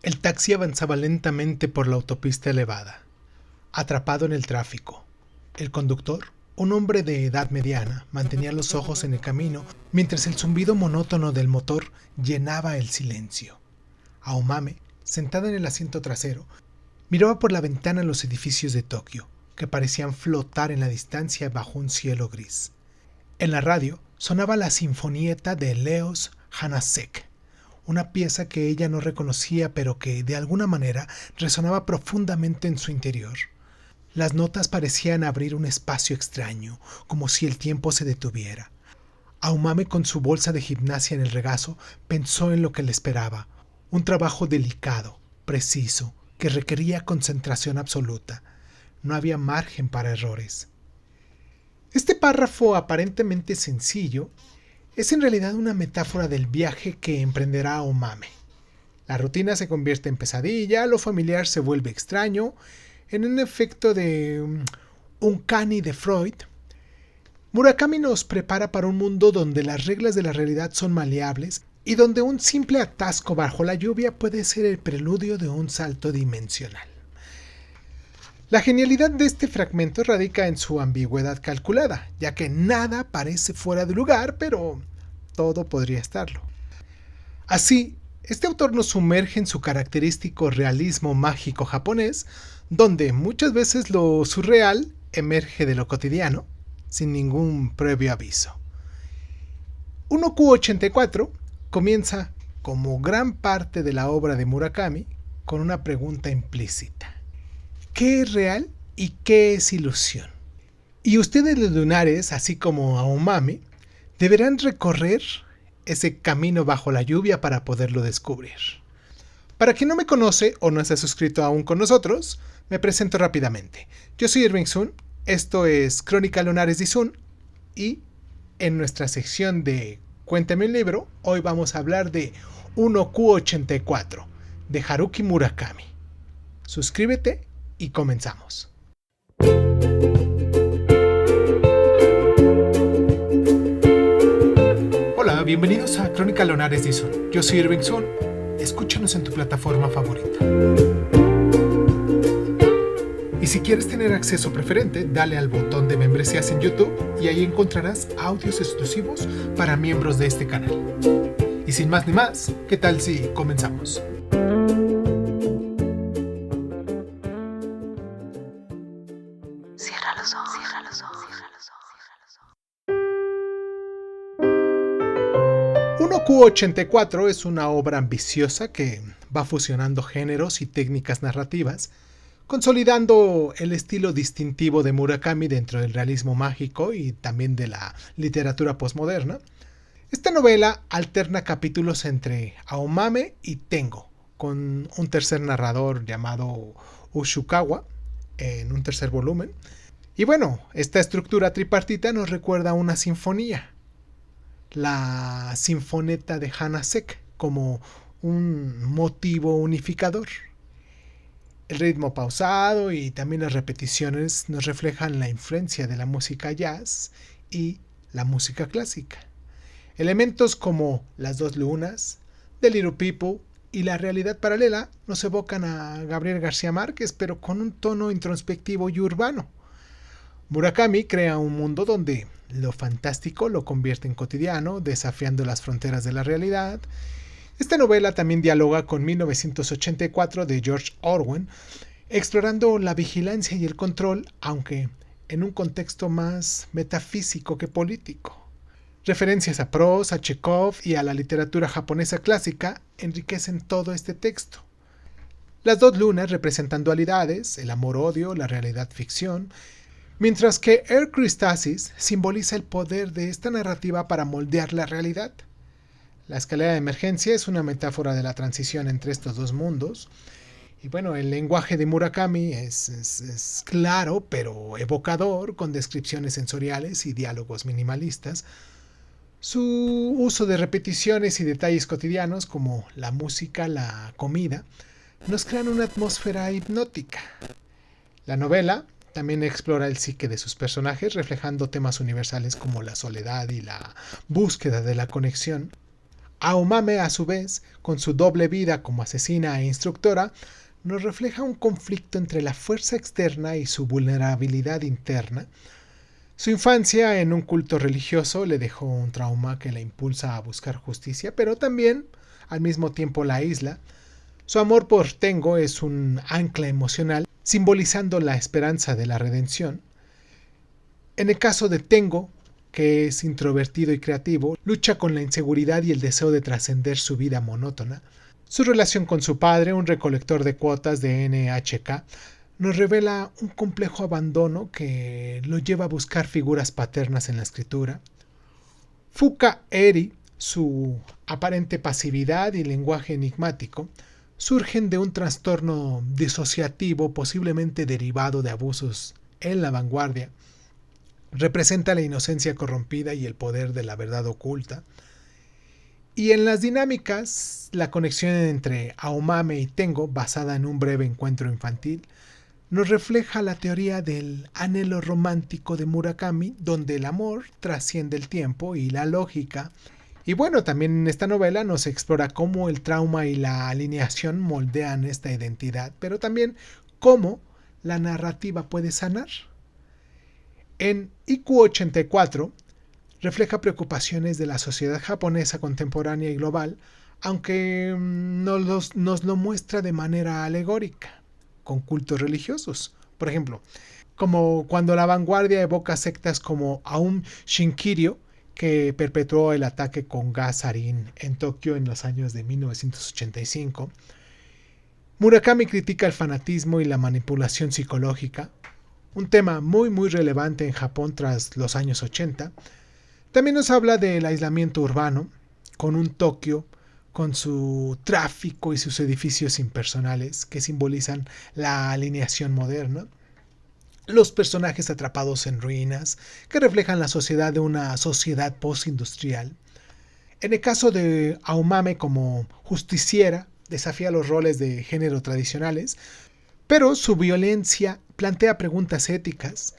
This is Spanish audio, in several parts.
El taxi avanzaba lentamente por la autopista elevada, atrapado en el tráfico. El conductor, un hombre de edad mediana, mantenía los ojos en el camino mientras el zumbido monótono del motor llenaba el silencio. Aomame, sentada en el asiento trasero, miraba por la ventana los edificios de Tokio, que parecían flotar en la distancia bajo un cielo gris. En la radio sonaba la sinfonieta de Leos Hanasek, una pieza que ella no reconocía pero que de alguna manera resonaba profundamente en su interior. Las notas parecían abrir un espacio extraño, como si el tiempo se detuviera. Aomame, con su bolsa de gimnasia en el regazo, pensó en lo que le esperaba, un trabajo delicado, preciso, que requería concentración absoluta. No había margen para errores. Este párrafo aparentemente sencillo es en realidad una metáfora del viaje que emprenderá Aomame. La rutina se convierte en pesadilla, lo familiar se vuelve extraño, en un efecto de Uncanny de Freud. Murakami nos prepara para un mundo donde las reglas de la realidad son maleables y donde un simple atasco bajo la lluvia puede ser el preludio de un salto dimensional. La genialidad de este fragmento radica en su ambigüedad calculada, ya que nada parece fuera de lugar, pero todo podría estarlo. Así, este autor nos sumerge en su característico realismo mágico japonés, donde muchas veces lo surreal emerge de lo cotidiano, sin ningún previo aviso. 1Q84 comienza, como gran parte de la obra de Murakami, con una pregunta implícita. ¿Qué es real y qué es ilusión? Y ustedes, los lunares, así como Aomame, deberán recorrer ese camino bajo la lluvia para poderlo descubrir. Para quien no me conoce o no está suscrito aún con nosotros, me presento rápidamente. Yo soy Irving Sun, esto es Crónica Lunares de Sun, y en nuestra sección de Cuéntame un libro, hoy vamos a hablar de 1Q84, de Haruki Murakami. Suscríbete y comenzamos. Hola, bienvenidos a Crónica Lunares de Sun. Yo soy Irving Sun. Escúchanos en tu plataforma favorita. Y si quieres tener acceso preferente, dale al botón de membresías en YouTube y ahí encontrarás audios exclusivos para miembros de este canal. Y sin más ni más, ¿qué tal si comenzamos? Cierra los ojos, cierra los ojos, cierra los ojos, cierra los ojos. 1Q84 es una obra ambiciosa que va fusionando géneros y técnicas narrativas, consolidando el estilo distintivo de Murakami dentro del realismo mágico y también de la literatura posmoderna. Esta novela alterna capítulos entre Aomame y Tengo, con un tercer narrador llamado Ushukawa en un tercer volumen. Y bueno, esta estructura tripartita nos recuerda a una sinfonía, la sinfoneta de Hanasek, como un motivo unificador. El ritmo pausado y también las repeticiones nos reflejan la influencia de la música jazz y la música clásica. Elementos como las dos lunas, The Little People y la realidad paralela nos evocan a Gabriel García Márquez, pero con un tono introspectivo y urbano. Murakami crea un mundo donde lo fantástico lo convierte en cotidiano, desafiando las fronteras de la realidad. Esta novela también dialoga con 1984 de George Orwell, explorando la vigilancia y el control, aunque en un contexto más metafísico que político. Referencias a Proust, a Chekhov y a la literatura japonesa clásica enriquecen todo este texto. Las dos lunas representan dualidades, el amor-odio, la realidad-ficción, mientras que Air Cristasis simboliza el poder de esta narrativa para moldear la realidad. La escalera de emergencia es una metáfora de la transición entre estos dos mundos. Y bueno, el lenguaje de Murakami es claro, pero evocador, con descripciones sensoriales y diálogos minimalistas. Su uso de repeticiones y detalles cotidianos, como la música, la comida, nos crean una atmósfera hipnótica. La novela también explora el psique de sus personajes, reflejando temas universales como la soledad y la búsqueda de la conexión. Aomame, a su vez, con su doble vida como asesina e instructora, nos refleja un conflicto entre la fuerza externa y su vulnerabilidad interna. Su infancia en un culto religioso le dejó un trauma que la impulsa a buscar justicia, pero también, al mismo tiempo, la aísla. Su amor por Tengo es un ancla emocional, simbolizando la esperanza de la redención. En el caso de Tengo, que es introvertido y creativo, lucha con la inseguridad y el deseo de trascender su vida monótona. Su relación con su padre, un recolector de cuotas de NHK, nos revela un complejo abandono que lo lleva a buscar figuras paternas en la escritura. Fuka Eri, su aparente pasividad y lenguaje enigmático, surgen de un trastorno disociativo posiblemente derivado de abusos en la vanguardia. Representa la inocencia corrompida y el poder de la verdad oculta. Y en las dinámicas, la conexión entre Aomame y Tengo, basada en un breve encuentro infantil, nos refleja la teoría del anhelo romántico de Murakami, donde el amor trasciende el tiempo y la lógica. Y bueno, también en esta novela nos explora cómo el trauma y la alineación moldean esta identidad, pero también cómo la narrativa puede sanar. En IQ84 refleja preocupaciones de la sociedad japonesa contemporánea y global, aunque nos lo muestra de manera alegórica, con cultos religiosos. Por ejemplo, como cuando la vanguardia evoca sectas como Aum Shinrikyo, que perpetuó el ataque con gas sarín en Tokio en los años de 1985. Murakami critica el fanatismo y la manipulación psicológica, un tema muy relevante en Japón tras los años 80. También nos habla del aislamiento urbano, con un Tokio con su tráfico y sus edificios impersonales que simbolizan la alineación moderna. Los personajes atrapados en ruinas, que reflejan la sociedad de una sociedad postindustrial. En el caso de Aomame como justiciera, desafía los roles de género tradicionales, pero su violencia plantea preguntas éticas.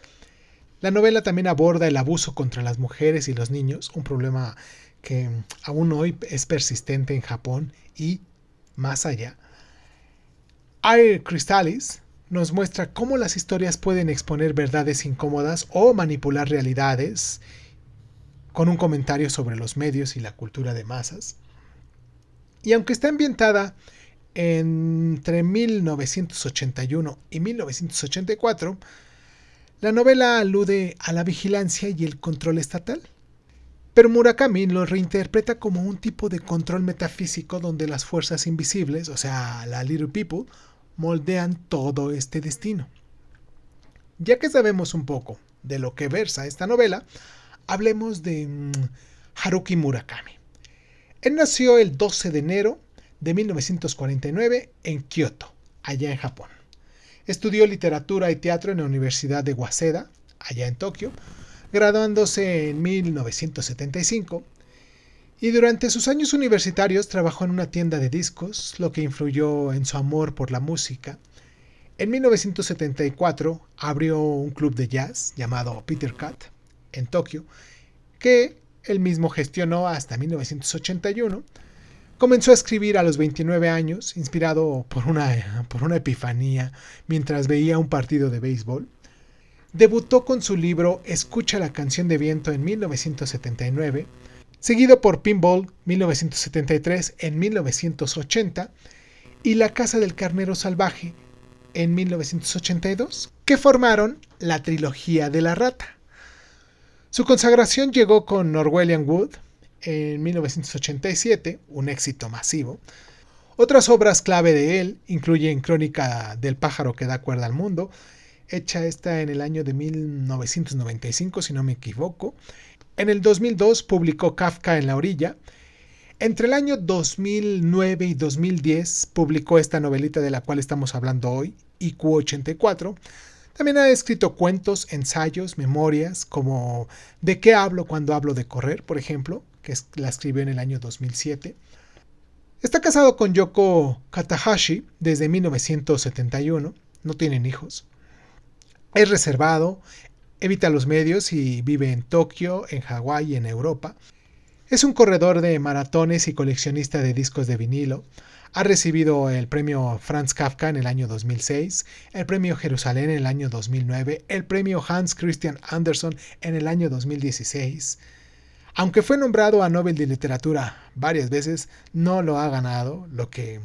La novela también aborda el abuso contra las mujeres y los niños, un problema que aún hoy es persistente en Japón y más allá. Air Crystallis nos muestra cómo las historias pueden exponer verdades incómodas o manipular realidades, con un comentario sobre los medios y la cultura de masas. Y aunque está ambientada entre 1981 y 1984, la novela alude a la vigilancia y el control estatal. Pero Murakami lo reinterpreta como un tipo de control metafísico donde las fuerzas invisibles, o sea, la Little People, moldean todo este destino. Ya que sabemos un poco de lo que versa esta novela, hablemos de Haruki Murakami. Él nació el 12 de enero de 1949 en Kioto, allá en Japón. Estudió literatura y teatro en la Universidad de Waseda, allá en Tokio, graduándose en 1975. Y durante sus años universitarios trabajó en una tienda de discos, lo que influyó en su amor por la música. En 1974 abrió un club de jazz llamado Peter Cat en Tokio, que él mismo gestionó hasta 1981. Comenzó a escribir a los 29 años, inspirado por una epifanía mientras veía un partido de béisbol. Debutó con su libro Escucha la canción de viento en 1979, seguido por Pinball 1973 en 1980 y La casa del carnero salvaje en 1982, que formaron la trilogía de la rata. Su consagración llegó con Norwegian Wood en 1987, un éxito masivo. Otras obras clave de él incluyen Crónica del pájaro que da cuerda al mundo, hecha esta en el año de 1995, si no me equivoco. En el 2002 publicó Kafka en la orilla. Entre el año 2009 y 2010 publicó esta novelita de la cual estamos hablando hoy, IQ84. También ha escrito cuentos, ensayos, memorias, como ¿De qué hablo cuando hablo de correr?, por ejemplo, que la escribió en el año 2007. Está casado con Yoko Katahashi desde 1971, no tienen hijos. Es reservado, evita los medios y vive en Tokio, en Hawái y en Europa. Es un corredor de maratones y coleccionista de discos de vinilo. Ha recibido el premio Franz Kafka en el año 2006, el premio Jerusalén en el año 2009, el premio Hans Christian Andersen en el año 2016. Aunque fue nombrado a Nobel de Literatura varias veces, no lo ha ganado, lo que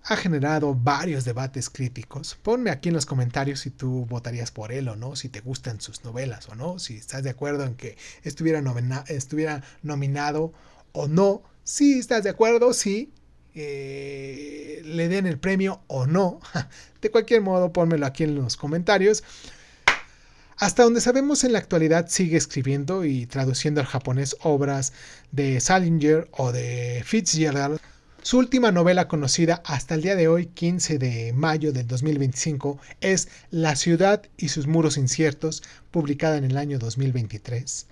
ha generado varios debates críticos. Ponme aquí en los comentarios si tú votarías por él o no, si te gustan sus novelas o no, si estás de acuerdo en que estuviera nominado o no, si estás de acuerdo, si le den el premio o no. De cualquier modo, pónmelo aquí en los comentarios. Hasta donde sabemos, en la actualidad sigue escribiendo y traduciendo al japonés obras de Salinger o de Fitzgerald. Su última novela conocida hasta el día de hoy, 15 de mayo del 2025, es La ciudad y sus muros inciertos, publicada en el año 2023.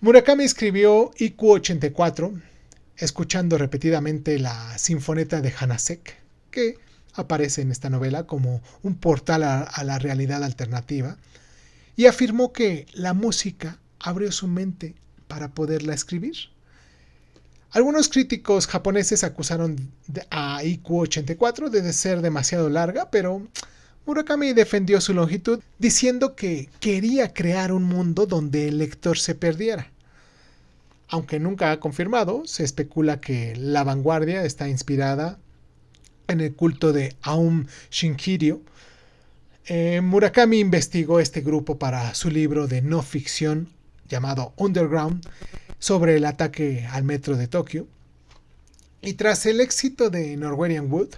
Murakami escribió IQ 84, escuchando repetidamente la sinfoneta de Hanasek, que aparece en esta novela como un portal a la realidad alternativa, y afirmó que la música abrió su mente para poderla escribir. Algunos críticos japoneses acusaron a IQ 84 de ser demasiado larga, pero Murakami defendió su longitud diciendo que quería crear un mundo donde el lector se perdiera. Aunque nunca ha confirmado, se especula que La Vanguardia está inspirada en el culto de Aum Shinrikyo. Murakami investigó este grupo para su libro de no ficción llamado Underground, sobre el ataque al metro de Tokio. Y tras el éxito de Norwegian Wood,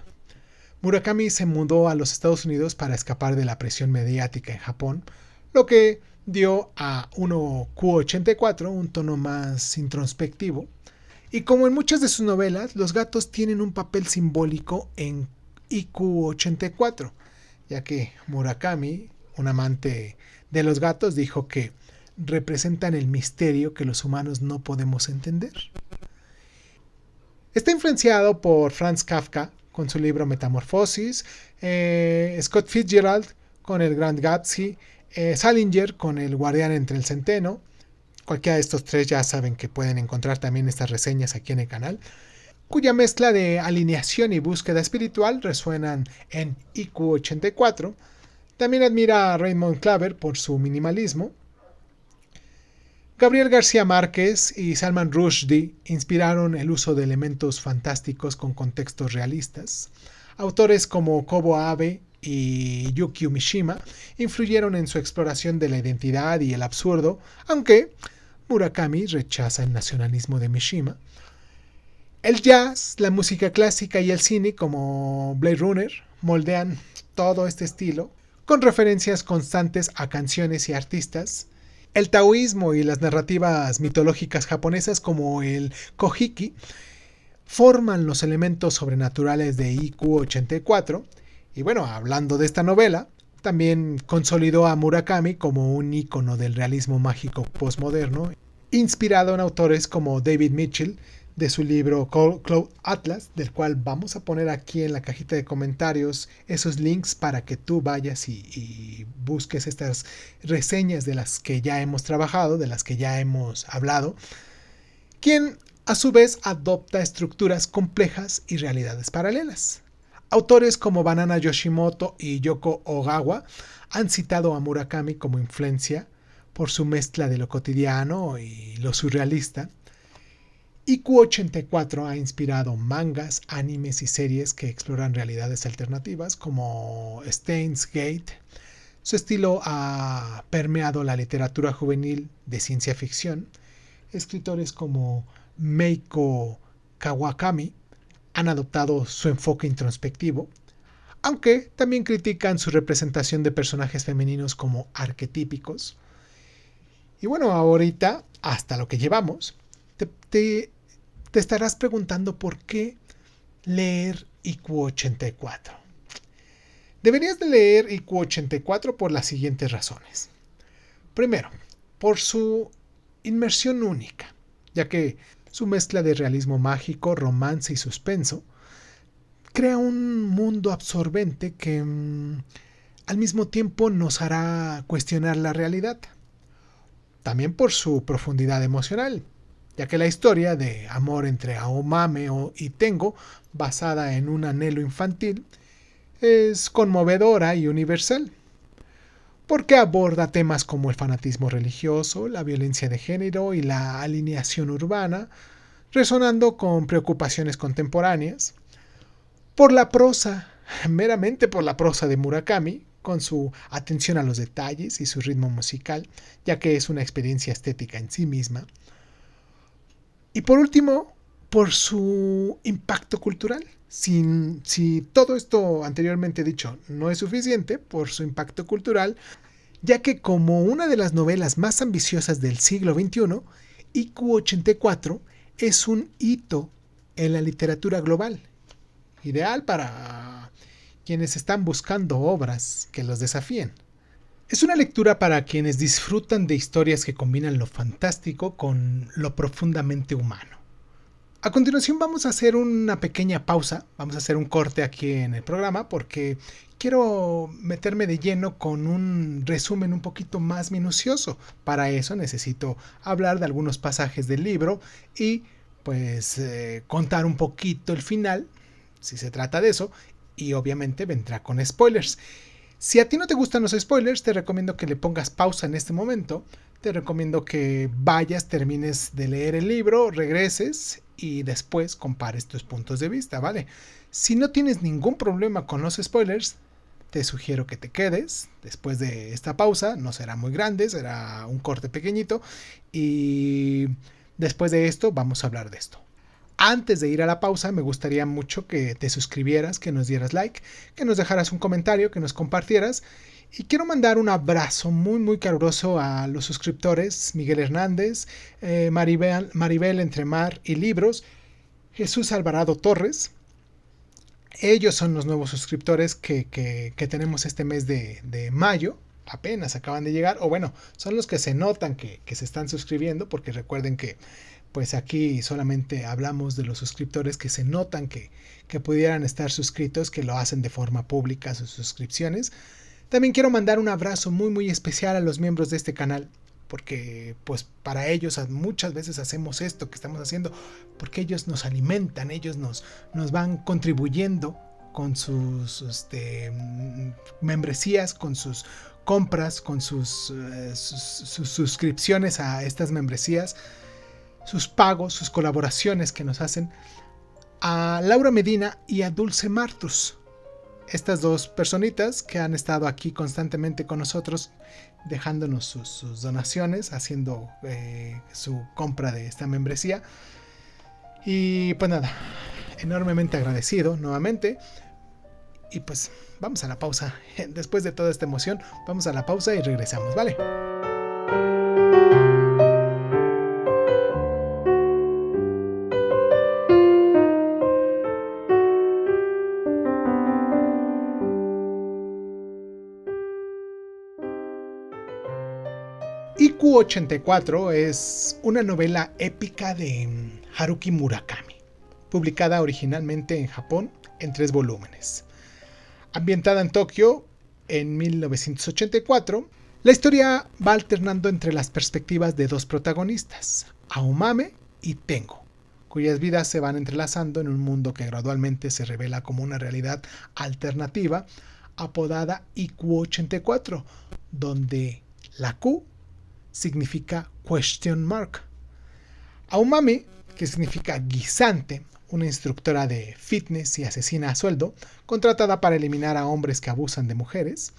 Murakami se mudó a los Estados Unidos para escapar de la presión mediática en Japón, lo que dio a 1Q84 un tono más introspectivo. Y como en muchas de sus novelas, los gatos tienen un papel simbólico en IQ84, ya que Murakami, un amante de los gatos, dijo que representan el misterio que los humanos no podemos entender. Está influenciado por Franz Kafka con su libro Metamorfosis, Scott Fitzgerald con El Gran Gatsby, Salinger con El Guardián entre el Centeno. Cualquiera de estos tres ya saben que pueden encontrar también estas reseñas aquí en el canal, cuya mezcla de alineación y búsqueda espiritual resuenan en IQ84. También admira a Raymond Clavell por su minimalismo. Gabriel García Márquez y Salman Rushdie inspiraron el uso de elementos fantásticos con contextos realistas. Autores como Kobo Abe y Yukio Mishima influyeron en su exploración de la identidad y el absurdo, aunque Murakami rechaza el nacionalismo de Mishima. El jazz, la música clásica y el cine, como Blade Runner, moldean todo este estilo, con referencias constantes a canciones y artistas. El taoísmo y las narrativas mitológicas japonesas, como el Kojiki, forman los elementos sobrenaturales de IQ84. Y bueno, hablando de esta novela, también consolidó a Murakami como un ícono del realismo mágico postmoderno, inspirado en autores como David Mitchell, de su libro Cloud Atlas, del cual vamos a poner aquí en la cajita de comentarios esos links para que tú vayas y busques estas reseñas de las que ya hemos trabajado, de las que ya hemos hablado, quien a su vez adopta estructuras complejas y realidades paralelas. Autores como Banana Yoshimoto y Yoko Ogawa han citado a Murakami como influencia por su mezcla de lo cotidiano y lo surrealista. IQ84 ha inspirado mangas, animes y series que exploran realidades alternativas como Steins Gate. Su estilo ha permeado la literatura juvenil de ciencia ficción. Escritores como Meiko Kawakami han adoptado su enfoque introspectivo, aunque también critican su representación de personajes femeninos como arquetípicos. Y bueno, ahorita, hasta lo que llevamos, te estarás preguntando por qué leer IQ84. Deberías de leer IQ84 por las siguientes razones. Primero, por su inmersión única, ya que su mezcla de realismo mágico, romance y suspenso crea un mundo absorbente que al mismo tiempo nos hará cuestionar la realidad. también por su profundidad emocional, ya que la historia de amor entre Aomame y Tengo, basada en un anhelo infantil, es conmovedora y universal, porque aborda temas como el fanatismo religioso, la violencia de género y la alineación urbana, resonando con preocupaciones contemporáneas, por la prosa, meramente por la prosa de Murakami, con su atención a los detalles y su ritmo musical, ya que es una experiencia estética en sí misma. Y por último, por su impacto cultural. Si todo esto anteriormente dicho no es suficiente, por su impacto cultural, ya que como una de las novelas más ambiciosas del siglo XXI, IQ84 es un hito en la literatura global, ideal para quienes están buscando obras que los desafíen. Es una lectura para quienes disfrutan de historias que combinan lo fantástico con lo profundamente humano. A continuación vamos a hacer una pequeña pausa, vamos a hacer un corte aquí en el programa porque quiero meterme de lleno con un resumen un poquito más minucioso. Para eso necesito hablar de algunos pasajes del libro y pues contar un poquito el final, si se trata de eso, y obviamente vendrá con spoilers. Si a ti no te gustan los spoilers, te recomiendo que le pongas pausa en este momento. Te recomiendo que vayas, termines de leer el libro, regreses y después compares tus puntos de vista, ¿vale? Si no tienes ningún problema con los spoilers, te sugiero que te quedes después de esta pausa. No será muy grande, será un corte pequeñito. Y después de esto vamos a hablar de esto. Antes de ir a la pausa, me gustaría mucho que te suscribieras, que nos dieras like, que nos dejaras un comentario, que nos compartieras. Y quiero mandar un abrazo muy caluroso a los suscriptores Miguel Hernández, Maribel Entremar y Libros, Jesús Alvarado Torres. Ellos son los nuevos suscriptores que tenemos este mes de mayo. Apenas acaban de llegar, o bueno, son los que se notan que se están suscribiendo, porque recuerden que pues aquí solamente hablamos de los suscriptores que se notan que pudieran estar suscritos, que lo hacen de forma pública sus suscripciones. También quiero mandar un abrazo muy especial a los miembros de este canal, porque pues para ellos muchas veces hacemos esto que estamos haciendo, porque ellos nos alimentan, ellos nos van contribuyendo con sus membresías, con sus compras, con sus suscripciones a estas membresías, sus pagos, sus colaboraciones que nos hacen, a Laura Medina y a Dulce Martus. Estas dos personitas que han estado aquí constantemente con nosotros, dejándonos sus donaciones, haciendo su compra de esta membresía. Y pues nada, enormemente agradecido nuevamente. Y pues vamos a la pausa. Después de toda esta emoción, vamos a la pausa y regresamos, ¿vale? IQ84 es una novela épica de Haruki Murakami, publicada originalmente en Japón en 3 volúmenes. Ambientada en Tokio en 1984, la historia va alternando entre las perspectivas de dos protagonistas, Aomame y Tengo, cuyas vidas se van entrelazando en un mundo que gradualmente se revela como una realidad alternativa apodada IQ84, donde la Q significa question mark. Aomame, que significa guisante, una instructora de fitness y asesina a sueldo, contratada para eliminar a hombres que abusan de mujeres.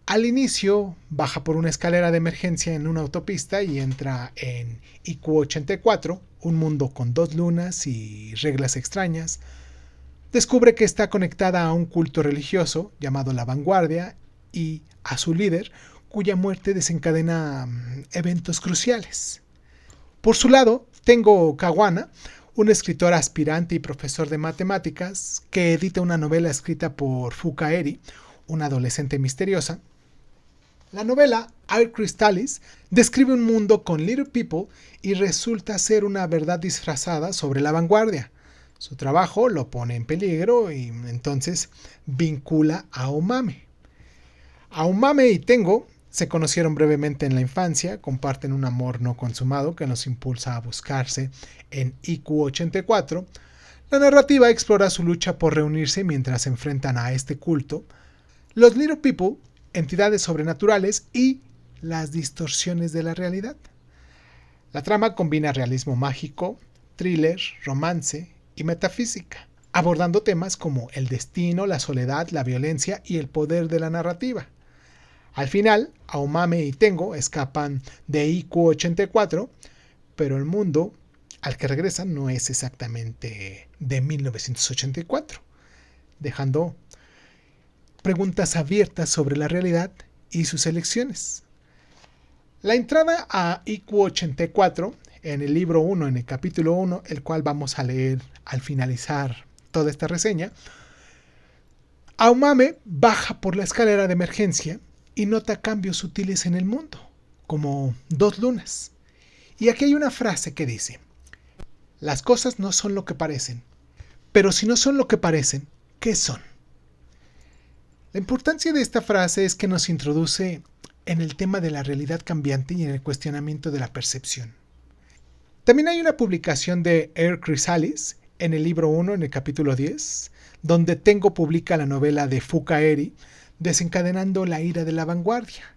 Al inicio baja por una escalera de emergencia en una autopista y entra en IQ84, un mundo con 2 lunas y reglas extrañas. Descubre que está conectada a un culto religioso llamado La Vanguardia y a su líder, cuya muerte desencadena eventos cruciales. Por su lado, Tengo Kawana, un escritor aspirante y profesor de matemáticas que edita una novela escrita por Fuka Eri, una adolescente misteriosa. La novela Air Crystallis describe un mundo con Little People y resulta ser una verdad disfrazada sobre la vanguardia. Su trabajo lo pone en peligro y entonces vincula a Aomame. Aomame y Tengo Se conocieron brevemente en la infancia, comparten un amor no consumado que los impulsa a buscarse en IQ-84. La narrativa explora su lucha por reunirse mientras se enfrentan a este culto, los Little People, entidades sobrenaturales y las distorsiones de la realidad. La trama combina realismo mágico, thriller, romance y metafísica, abordando temas como el destino, la soledad, la violencia y el poder de la narrativa. Al final, Aomame y Tengo escapan de IQ-84, pero el mundo al que regresan no es exactamente de 1984, dejando preguntas abiertas sobre la realidad y sus elecciones. La entrada a IQ-84 en el libro 1, en el capítulo 1, el cual vamos a leer al finalizar toda esta reseña, Aomame baja por la escalera de emergencia y nota cambios sutiles en el mundo, como 2 lunas. Y aquí hay una frase que dice: las cosas no son lo que parecen, pero si no son lo que parecen, ¿qué son? La importancia de esta frase es que nos introduce en el tema de la realidad cambiante y en el cuestionamiento de la percepción. También hay una publicación de Air Chrysalis en el libro 1, en el capítulo 10, donde Tengo publica la novela de Fuka Eri, desencadenando la ira de la vanguardia.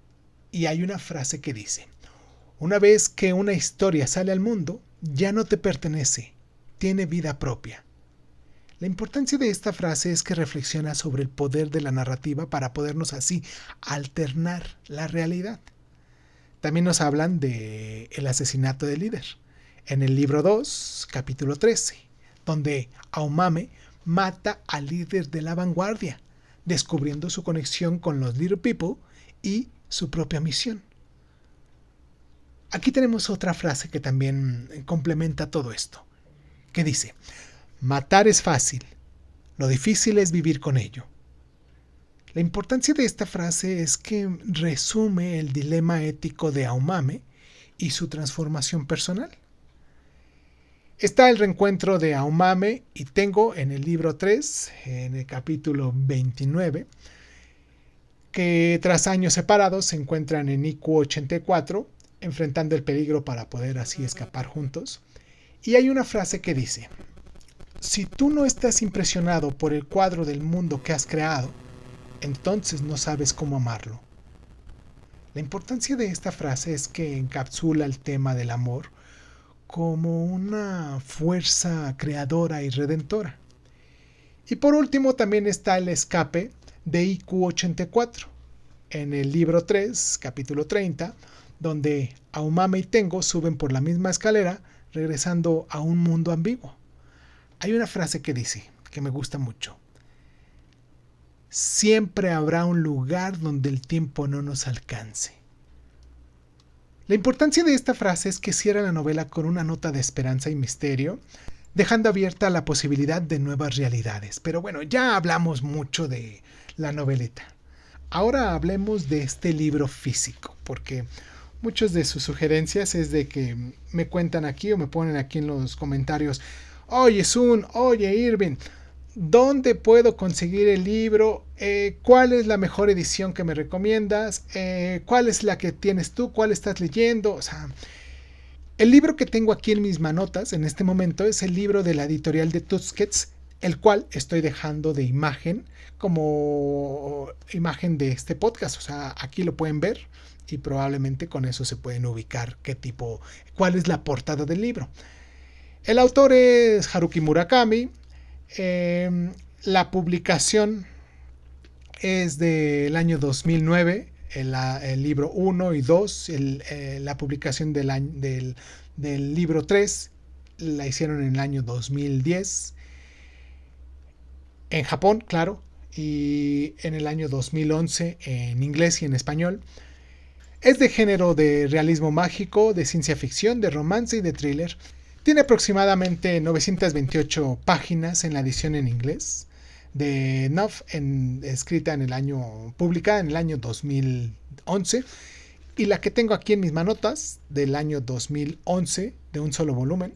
Y hay una frase que dice: una vez que una historia sale al mundo, ya no te pertenece, tiene vida propia. La importancia de esta frase es que reflexiona sobre el poder de la narrativa para podernos así alternar la realidad. También nos hablan de el asesinato del líder, en el libro 2, capítulo 13, donde Aomame mata al líder de la vanguardia, descubriendo su conexión con los Little People y su propia misión. Aquí tenemos otra frase que también complementa todo esto, que dice: matar es fácil, lo difícil es vivir con ello. La importancia de esta frase es que resume el dilema ético de Aomame y su transformación personal. Está el reencuentro de Aomame y Tengo en el libro 3, en el capítulo 29, que tras años separados se encuentran en IQ-84, enfrentando el peligro para poder así escapar juntos. Y hay una frase que dice: si tú no estás impresionado por el cuadro del mundo que has creado, entonces no sabes cómo amarlo. La importancia de esta frase es que encapsula el tema del amor como una fuerza creadora y redentora. Y por último también está el escape de IQ-84 en el libro 3, capítulo 30, donde Aomame y Tengo suben por la misma escalera, regresando a un mundo ambiguo. Hay una frase que dice, que me gusta mucho: siempre habrá un lugar donde el tiempo no nos alcance. La importancia de esta frase es que cierra la novela con una nota de esperanza y misterio, dejando abierta la posibilidad de nuevas realidades. Pero bueno, ya hablamos mucho de la noveleta. Ahora hablemos de este libro físico, porque muchas de sus sugerencias es de que me cuentan aquí o me ponen aquí en los comentarios: oye Sun, oye Irving, ¿dónde puedo conseguir el libro? ¿Cuál es la mejor edición que me recomiendas? ¿Cuál es la que tienes tú? ¿Cuál estás leyendo? O sea, el libro que tengo aquí en mis manotas en este momento es el libro de la editorial de Tusquets, el cual estoy dejando de imagen como imagen de este podcast. O sea, aquí lo pueden ver y probablemente con eso se pueden ubicar cuál es la portada del libro. El autor es Haruki Murakami. La publicación es del año 2009, el libro 1 y 2, la publicación del libro 3 la hicieron en el año 2010, en Japón, claro, y en el año 2011 en inglés y en español. Es de género de realismo mágico, de ciencia ficción, de romance y de thriller. Tiene aproximadamente 928 páginas en la edición en inglés de Knopf, publicada en el año 2011, y la que tengo aquí en mis manotas del año 2011 de un solo volumen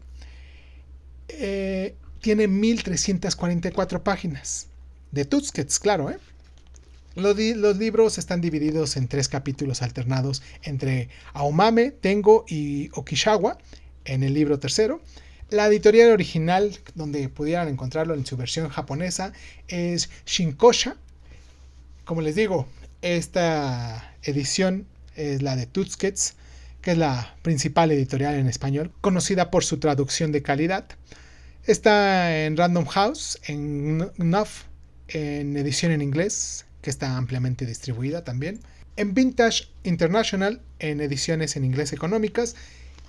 tiene 1344 páginas de Tusquets, claro. Los libros están divididos en 3 capítulos alternados entre Aomame, Tengo y Okishiwa en el libro tercero. La editorial original, donde pudieran encontrarlo en su versión japonesa, es Shinkosha. Como les digo, esta edición es la de Tuskets, que es la principal editorial en español, conocida por su traducción de calidad. Está en Random House, en Knopf, en edición en inglés, que está ampliamente distribuida también. En Vintage International, en ediciones en inglés económicas.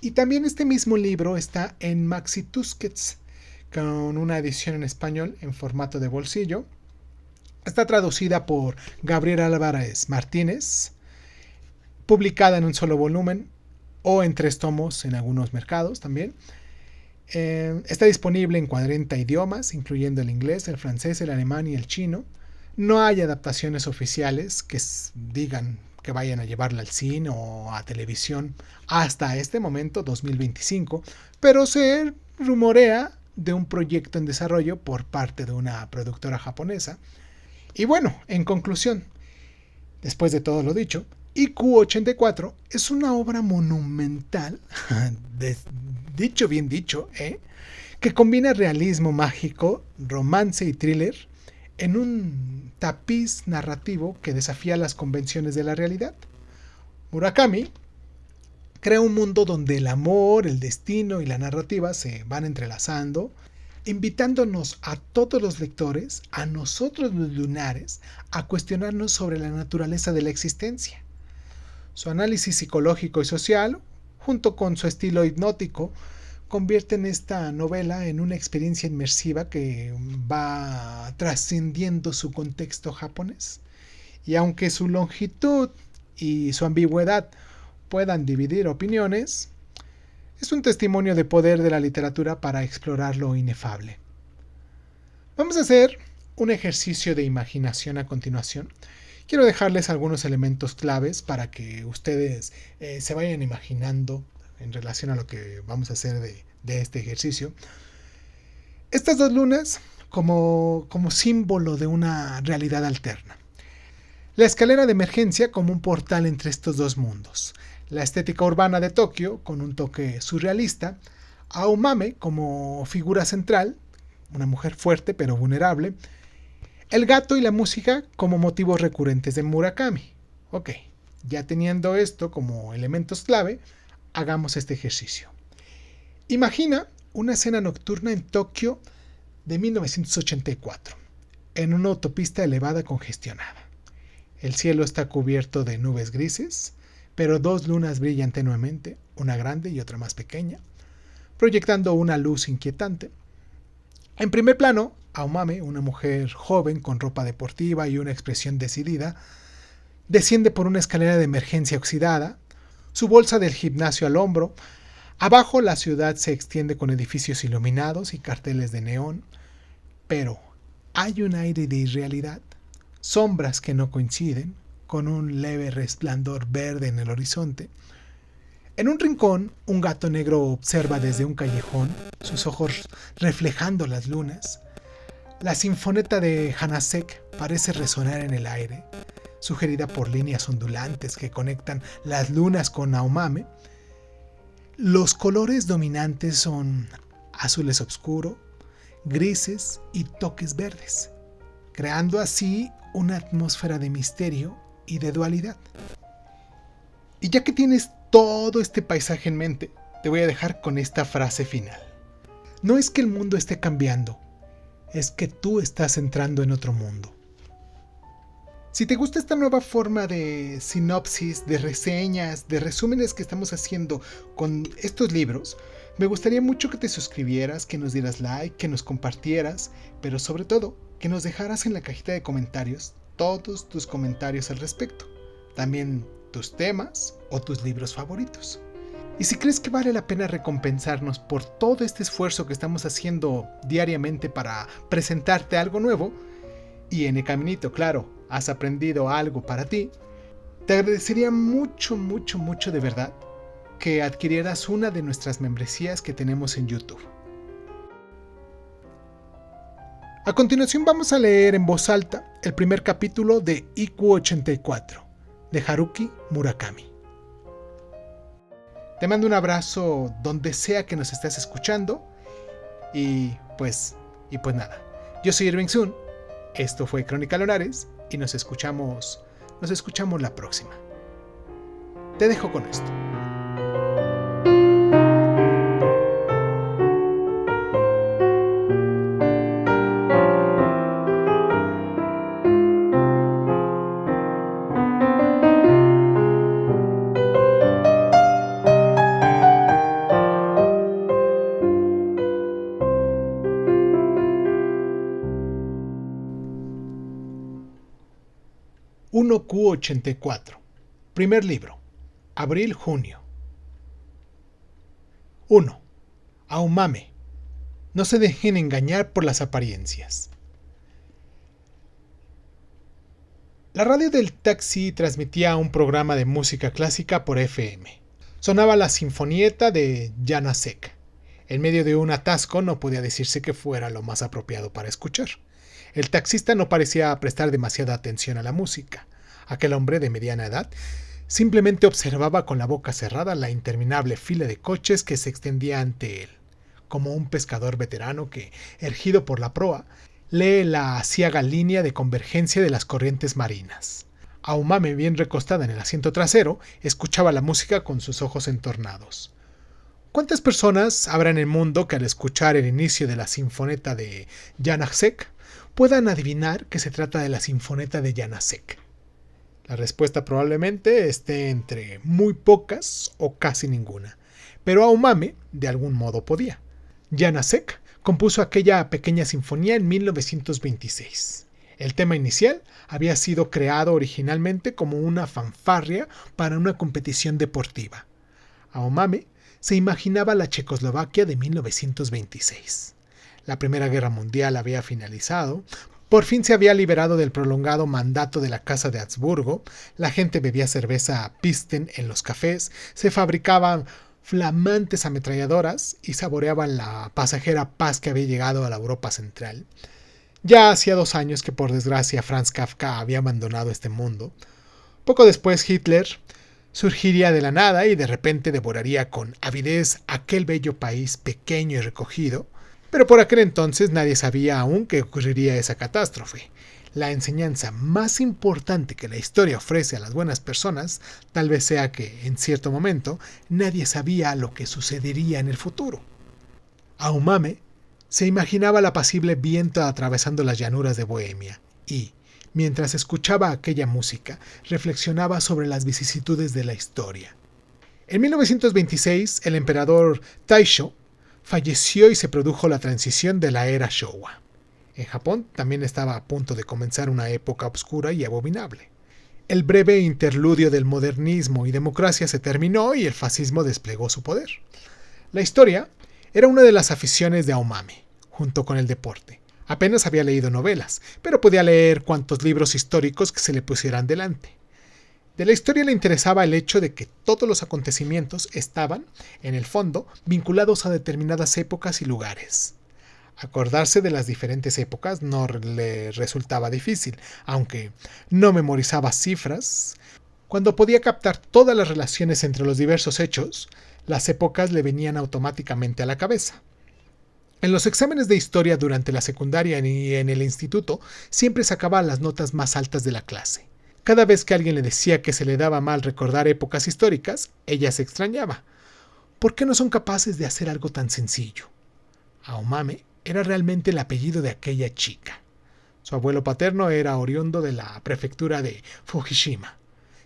Y también este mismo libro está en Maxi Tuskets, con una edición en español en formato de bolsillo. Está traducida por Gabriel Álvarez Martínez, publicada en un solo volumen o en 3 tomos en algunos mercados también. Está disponible en 40 idiomas, incluyendo el inglés, el francés, el alemán y el chino. No hay adaptaciones oficiales que digan que vayan a llevarla al cine o a televisión hasta este momento, 2025, pero se rumorea de un proyecto en desarrollo por parte de una productora japonesa. Y bueno, en conclusión, después de todo lo dicho, IQ84 es una obra monumental, dicho bien dicho, que combina realismo mágico, romance y thriller en un tapiz narrativo que desafía las convenciones de la realidad. Murakami crea un mundo donde el amor, el destino y la narrativa se van entrelazando, invitándonos a todos los lectores, a nosotros los lunares, a cuestionarnos sobre la naturaleza de la existencia. Su análisis psicológico y social, junto con su estilo hipnótico, convierten esta novela en una experiencia inmersiva que va trascendiendo su contexto japonés. Y aunque su longitud y su ambigüedad puedan dividir opiniones, es un testimonio de poder de la literatura para explorar lo inefable. Vamos a hacer un ejercicio de imaginación a continuación. Quiero dejarles algunos elementos claves para que ustedes se vayan imaginando en relación a lo que vamos a hacer de este ejercicio. Estas 2 lunas como símbolo de una realidad alterna. La escalera de emergencia como un portal entre estos 2 mundos. La estética urbana de Tokio con un toque surrealista. Aomame como figura central, una mujer fuerte pero vulnerable. El gato y la música como motivos recurrentes de Murakami. Ok, ya teniendo esto como elementos clave, hagamos este ejercicio. Imagina una escena nocturna en Tokio de 1984, en una autopista elevada congestionada. El cielo está cubierto de nubes grises, pero 2 lunas brillan tenuemente, una grande y otra más pequeña, proyectando una luz inquietante. En primer plano, Aomame, una mujer joven con ropa deportiva y una expresión decidida, desciende por una escalera de emergencia oxidada, su bolsa del gimnasio al hombro. Abajo la ciudad se extiende con edificios iluminados y carteles de neón, pero hay un aire de irrealidad, sombras que no coinciden, con un leve resplandor verde en el horizonte. En un rincón, un gato negro observa desde un callejón, sus ojos reflejando las lunas. La sinfoneta de Hanasek parece resonar en el aire, sugerida por líneas ondulantes que conectan las lunas con Aomame. Los colores dominantes son azules oscuro, grises y toques verdes, creando así una atmósfera de misterio y de dualidad. Y ya que tienes todo este paisaje en mente, te voy a dejar con esta frase final. No es que el mundo esté cambiando, es que tú estás entrando en otro mundo. Si te gusta esta nueva forma de sinopsis, de reseñas, de resúmenes que estamos haciendo con estos libros, me gustaría mucho que te suscribieras, que nos dieras like, que nos compartieras, pero sobre todo, que nos dejaras en la cajita de comentarios todos tus comentarios al respecto. También tus temas o tus libros favoritos. Y si crees que vale la pena recompensarnos por todo este esfuerzo que estamos haciendo diariamente para presentarte algo nuevo, y en el caminito, claro, has aprendido algo para ti, te agradecería mucho de verdad que adquirieras una de nuestras membresías que tenemos en YouTube. A continuación vamos a leer en voz alta el primer capítulo de IQ84, de Haruki Murakami. Te mando un abrazo donde sea que nos estés escuchando y pues nada. Yo soy Irving Sun, esto fue Crónica Lunares y nos escuchamos la próxima. Te dejo con esto. IQ84. Primer libro. Abril-junio. 1. Aomame. No se dejen engañar por las apariencias. La radio del taxi transmitía un programa de música clásica por FM. Sonaba la sinfonieta de Janáček. En medio de un atasco no podía decirse que fuera lo más apropiado para escuchar. El taxista no parecía prestar demasiada atención a la música. Aquel hombre de mediana edad simplemente observaba con la boca cerrada la interminable fila de coches que se extendía ante él, como un pescador veterano que, ergido por la proa, lee la aciaga línea de convergencia de las corrientes marinas. Aomame, bien recostada en el asiento trasero, escuchaba la música con sus ojos entornados. ¿Cuántas personas habrá en el mundo que al escuchar el inicio de la sinfoneta de Janáček puedan adivinar que se trata de la sinfoneta de Janáček? La respuesta probablemente esté entre muy pocas o casi ninguna, pero Aomame de algún modo podía. Janáček compuso aquella pequeña sinfonía en 1926. El tema inicial había sido creado originalmente como una fanfarria para una competición deportiva. Aomame se imaginaba la Checoslovaquia de 1926. La Primera Guerra Mundial había finalizado, por fin se había liberado del prolongado mandato de la Casa de Habsburgo, la gente bebía cerveza Pilsen en los cafés, se fabricaban flamantes ametralladoras y saboreaban la pasajera paz que había llegado a la Europa central. Ya hacía 2 años que por desgracia Franz Kafka había abandonado este mundo. Poco después Hitler surgiría de la nada y de repente devoraría con avidez aquel bello país pequeño y recogido, pero por aquel entonces nadie sabía aún que ocurriría esa catástrofe. La enseñanza más importante que la historia ofrece a las buenas personas tal vez sea que, en cierto momento, nadie sabía lo que sucedería en el futuro. Aomame se imaginaba el apacible viento atravesando las llanuras de Bohemia y, mientras escuchaba aquella música, reflexionaba sobre las vicisitudes de la historia. En 1926, el emperador Taisho falleció y se produjo la transición de la era Showa. En Japón también estaba a punto de comenzar una época oscura y abominable. El breve interludio del modernismo y democracia se terminó y el fascismo desplegó su poder. La historia era una de las aficiones de Aomame, junto con el deporte. Apenas había leído novelas, pero podía leer cuantos libros históricos que se le pusieran delante. De la historia le interesaba el hecho de que todos los acontecimientos estaban, en el fondo, vinculados a determinadas épocas y lugares. Acordarse de las diferentes épocas no le resultaba difícil, aunque no memorizaba cifras. Cuando podía captar todas las relaciones entre los diversos hechos, las épocas le venían automáticamente a la cabeza. En los exámenes de historia durante la secundaria y en el instituto, siempre sacaba las notas más altas de la clase. Cada vez que alguien le decía que se le daba mal recordar épocas históricas, ella se extrañaba. ¿Por qué no son capaces de hacer algo tan sencillo? Aomame era realmente el apellido de aquella chica. Su abuelo paterno era oriundo de la prefectura de Fukushima.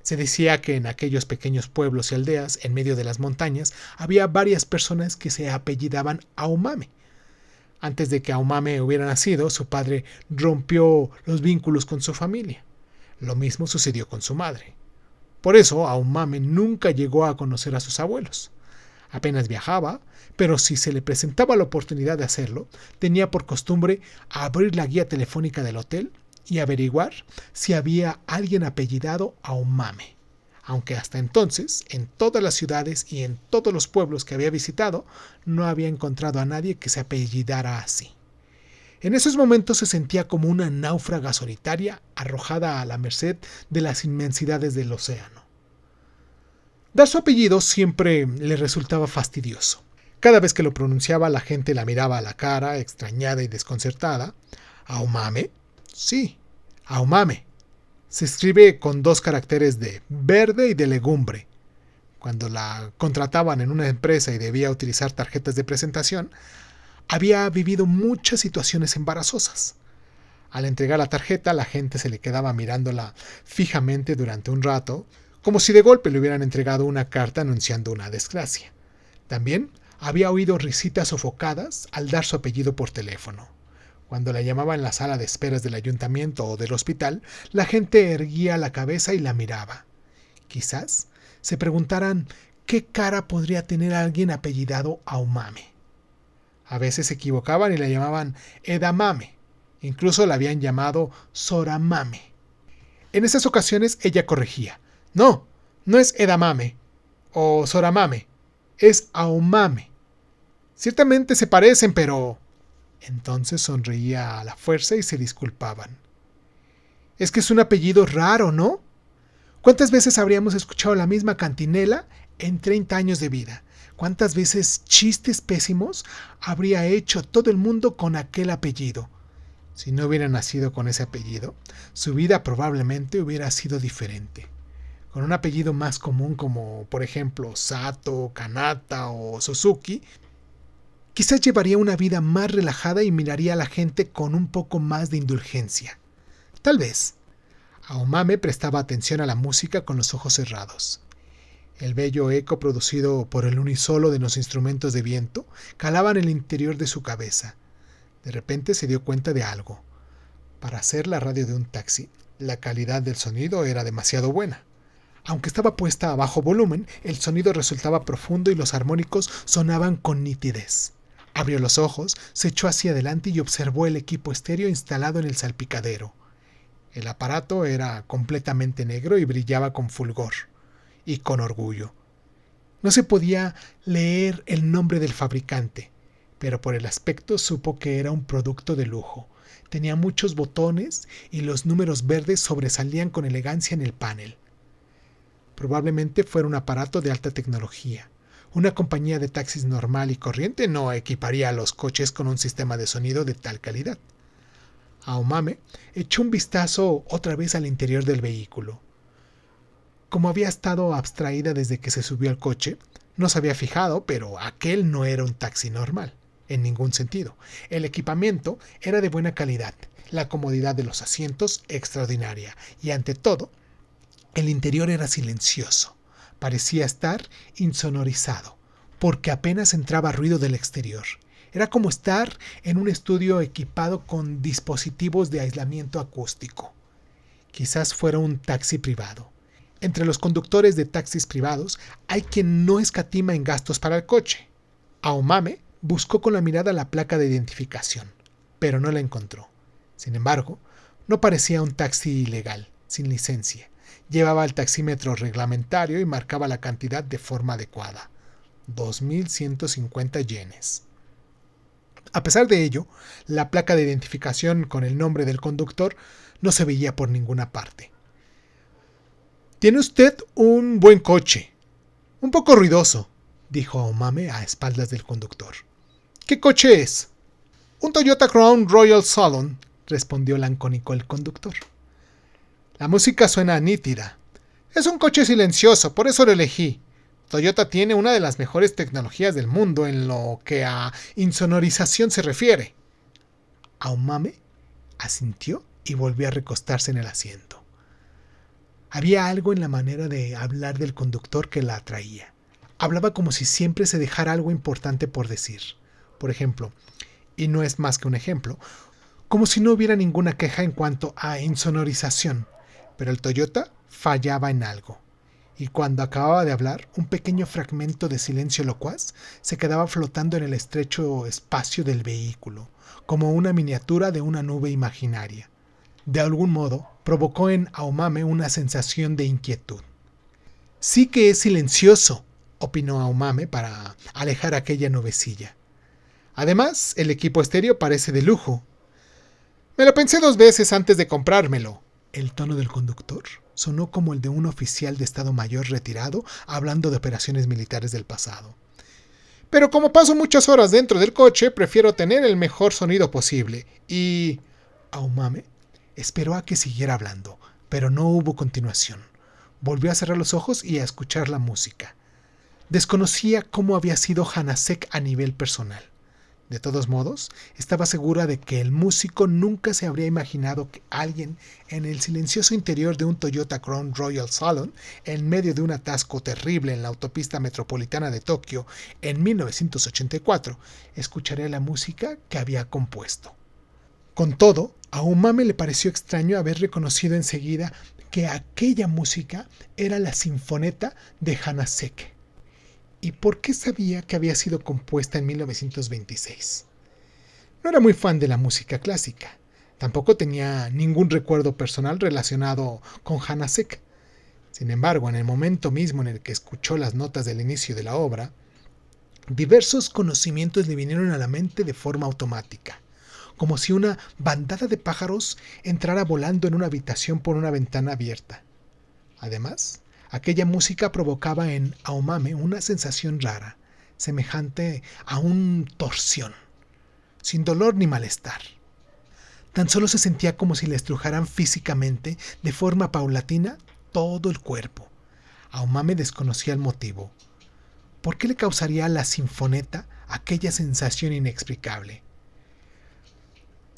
Se decía que en aquellos pequeños pueblos y aldeas, en medio de las montañas, había varias personas que se apellidaban Aomame. Antes de que Aomame hubiera nacido, su padre rompió los vínculos con su familia. Lo mismo sucedió con su madre. Por eso, Aomame nunca llegó a conocer a sus abuelos. Apenas viajaba, pero si se le presentaba la oportunidad de hacerlo, tenía por costumbre abrir la guía telefónica del hotel y averiguar si había alguien apellidado Aomame, aunque hasta entonces, en todas las ciudades y en todos los pueblos que había visitado, no había encontrado a nadie que se apellidara así. En esos momentos se sentía como una náufraga solitaria arrojada a la merced de las inmensidades del océano. Dar su apellido siempre le resultaba fastidioso. Cada vez que lo pronunciaba, la gente la miraba a la cara, extrañada y desconcertada. ¿Aomame? Sí, Aomame. Se escribe con 2 caracteres de verde y de legumbre. Cuando la contrataban en una empresa y debía utilizar tarjetas de presentación, había vivido muchas situaciones embarazosas. Al entregar la tarjeta, la gente se le quedaba mirándola fijamente durante un rato, como si de golpe le hubieran entregado una carta anunciando una desgracia. También había oído risitas sofocadas al dar su apellido por teléfono. Cuando la llamaba en la sala de esperas del ayuntamiento o del hospital, la gente erguía la cabeza y la miraba. Quizás se preguntaran qué cara podría tener alguien apellidado Aomame. A veces se equivocaban y la llamaban Edamame. Incluso la habían llamado Soramame. En esas ocasiones ella corregía. No, no es Edamame o Soramame, es Aomame. Ciertamente se parecen, pero... Entonces sonreía a la fuerza y se disculpaban. Es que es un apellido raro, ¿no? ¿Cuántas veces habríamos escuchado la misma cantinela en 30 años de vida? ¿Cuántas veces chistes pésimos habría hecho todo el mundo con aquel apellido? Si no hubiera nacido con ese apellido, su vida probablemente hubiera sido diferente. Con un apellido más común como, por ejemplo, Sato, Kanata o Suzuki, quizás llevaría una vida más relajada y miraría a la gente con un poco más de indulgencia. Tal vez. Aomame prestaba atención a la música con los ojos cerrados. El bello eco producido por el unisolo de los instrumentos de viento calaba en el interior de su cabeza. De repente se dio cuenta de algo. Para hacer la radio de un taxi, la calidad del sonido era demasiado buena. Aunque estaba puesta a bajo volumen, el sonido resultaba profundo y los armónicos sonaban con nitidez. Abrió los ojos, se echó hacia adelante y observó el equipo estéreo instalado en el salpicadero. El aparato era completamente negro y brillaba con fulgor y con orgullo. No se podía leer el nombre del fabricante, pero por el aspecto supo que era un producto de lujo. Tenía muchos botones y los números verdes sobresalían con elegancia en el panel. Probablemente fuera un aparato de alta tecnología. Una compañía de taxis normal y corriente no equiparía a los coches con un sistema de sonido de tal calidad. Aomame echó un vistazo otra vez al interior del vehículo. Como había estado abstraída desde que se subió al coche, no se había fijado, pero aquel no era un taxi normal, en ningún sentido. El equipamiento era de buena calidad, la comodidad de los asientos extraordinaria, y ante todo, el interior era silencioso. Parecía estar insonorizado, porque apenas entraba ruido del exterior. Era como estar en un estudio equipado con dispositivos de aislamiento acústico. Quizás fuera un taxi privado. Entre los conductores de taxis privados hay quien no escatima en gastos para el coche. Aomame buscó con la mirada la placa de identificación, pero no la encontró. Sin embargo, no parecía un taxi ilegal, sin licencia. Llevaba el taxímetro reglamentario y marcaba la cantidad de forma adecuada. 2.150 yenes. A pesar de ello, la placa de identificación con el nombre del conductor no se veía por ninguna parte. «Tiene usted un buen coche. Un poco ruidoso», dijo Aomame a espaldas del conductor. «¿Qué coche es?» «Un Toyota Crown Royal Salon», respondió lancónico el conductor. «La música suena nítida. Es un coche silencioso, por eso lo elegí. Toyota tiene una de las mejores tecnologías del mundo en lo que a insonorización se refiere». Aomame asintió y volvió a recostarse en el asiento. Había algo en la manera de hablar del conductor que la atraía. Hablaba como si siempre se dejara algo importante por decir. Por ejemplo, y no es más que un ejemplo, como si no hubiera ninguna queja en cuanto a insonorización, pero el Toyota fallaba en algo. Y cuando acababa de hablar, un pequeño fragmento de silencio locuaz se quedaba flotando en el estrecho espacio del vehículo, como una miniatura de una nube imaginaria. De algún modo, provocó en Aomame una sensación de inquietud. «Sí que es silencioso», opinó Aomame para alejar aquella nubecilla. «Además, el equipo estéreo parece de lujo. Me lo pensé 2 veces antes de comprármelo. El tono del conductor sonó como el de un oficial de Estado Mayor retirado hablando de operaciones militares del pasado. Pero como paso muchas horas dentro del coche, prefiero tener el mejor sonido posible. Y... Aumame esperó a que siguiera hablando, pero no hubo continuación. Volvió a cerrar los ojos y a escuchar la música. Desconocía cómo había sido Hanasek a nivel personal. De todos modos, estaba segura de que el músico nunca se habría imaginado que alguien en el silencioso interior de un Toyota Crown Royal Salon, en medio de un atasco terrible en la autopista metropolitana de Tokio en 1984, escucharía la música que había compuesto. Con todo, a Aumame le pareció extraño haber reconocido enseguida que aquella música era la sinfoneta de Hanasek. ¿Y por qué sabía que había sido compuesta en 1926? No era muy fan de la música clásica. Tampoco tenía ningún recuerdo personal relacionado con Hanasek. Sin embargo, en el momento mismo en el que escuchó las notas del inicio de la obra, diversos conocimientos le vinieron a la mente de forma automática, como si una bandada de pájaros entrara volando en una habitación por una ventana abierta. Además, aquella música provocaba en Aumame una sensación rara, semejante a un torsión, sin dolor ni malestar. Tan solo se sentía como si le estrujaran físicamente, de forma paulatina, todo el cuerpo. Aumame desconocía el motivo. ¿Por qué le causaría a la sinfoneta aquella sensación inexplicable?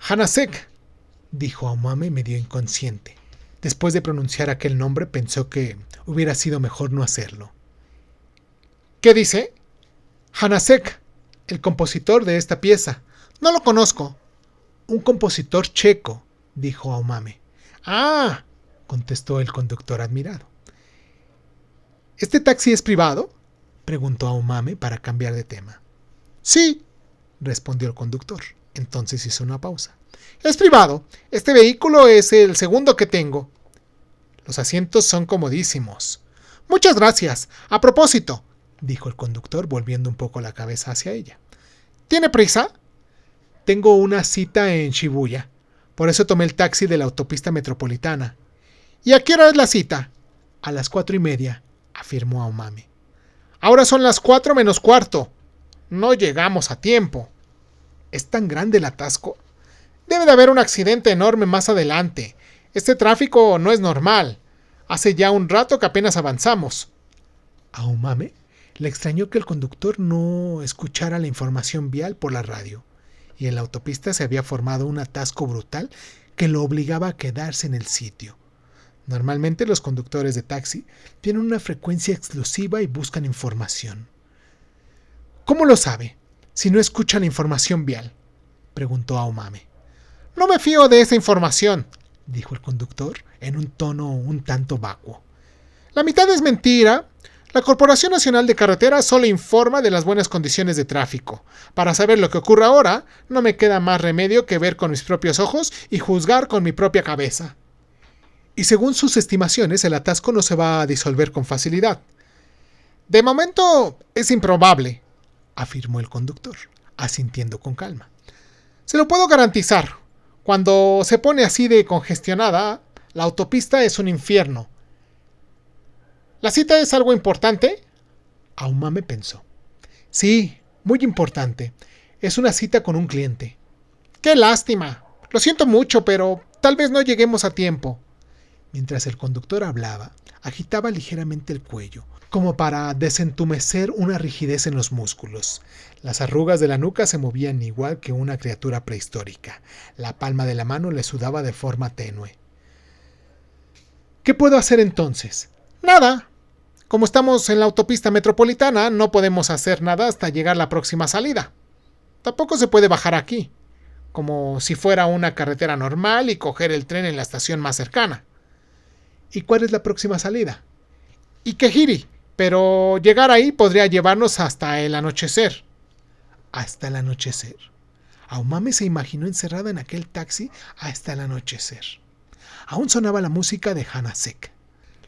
«Hanasek», dijo Aumame medio inconsciente. Después de pronunciar aquel nombre pensó que hubiera sido mejor no hacerlo. «¿Qué dice?» «Hanasek, el compositor de esta pieza. No lo conozco». «Un compositor checo», dijo Aumame. «Ah», contestó el conductor admirado. «¿Este taxi es privado?», preguntó Aumame para cambiar de tema. «Sí», respondió el conductor. Entonces hizo una pausa. «Es privado. Este vehículo es el segundo que tengo. Los asientos son comodísimos». «Muchas gracias. A propósito», dijo el conductor, volviendo un poco la cabeza hacia ella. «¿Tiene prisa?» «Tengo una cita en Shibuya. Por eso tomé el taxi de la autopista metropolitana». «¿Y a qué hora es la cita?» «A las 4:30», afirmó Aumame. «Ahora son las 4 menos cuarto. No llegamos a tiempo». ¿Es tan grande el atasco? Debe de haber un accidente enorme más adelante. Este tráfico no es normal. Hace ya un rato que apenas avanzamos. A Aumame le extrañó que el conductor no escuchara la información vial por la radio, y en la autopista se había formado un atasco brutal que lo obligaba a quedarse en el sitio. Normalmente los conductores de taxi tienen una frecuencia exclusiva y buscan información. ¿Cómo lo sabe, si no escucha la información vial?, preguntó Aumame. «No me fío de esa información», dijo el conductor en un tono un tanto vacuo. «La mitad es mentira. La Corporación Nacional de Carreteras solo informa de las buenas condiciones de tráfico. Para saber lo que ocurre ahora, no me queda más remedio que ver con mis propios ojos y juzgar con mi propia cabeza». Y según sus estimaciones, el atasco no se va a disolver con facilidad. «De momento es improbable», afirmó el conductor, asintiendo con calma. «Se lo puedo garantizar. Cuando se pone así de congestionada, la autopista es un infierno». «¿La cita es algo importante?», Aumame pensó. «Sí, muy importante. Es una cita con un cliente». «Qué lástima. Lo siento mucho, pero tal vez no lleguemos a tiempo». Mientras el conductor hablaba, agitaba ligeramente el cuello, como para desentumecer una rigidez en los músculos. Las arrugas de la nuca se movían igual que una criatura prehistórica. La palma de la mano le sudaba de forma tenue. «¿Qué puedo hacer entonces?» «Nada. Como estamos en la autopista metropolitana, no podemos hacer nada hasta llegar a la próxima salida. Tampoco se puede bajar aquí, como si fuera una carretera normal, y coger el tren en la estación más cercana». «¿Y cuál es la próxima salida?» «Ikehiri, pero llegar ahí podría llevarnos hasta el anochecer». ¿Hasta el anochecer? Aumame se imaginó encerrada en aquel taxi hasta el anochecer. Aún sonaba la música de Hanasek.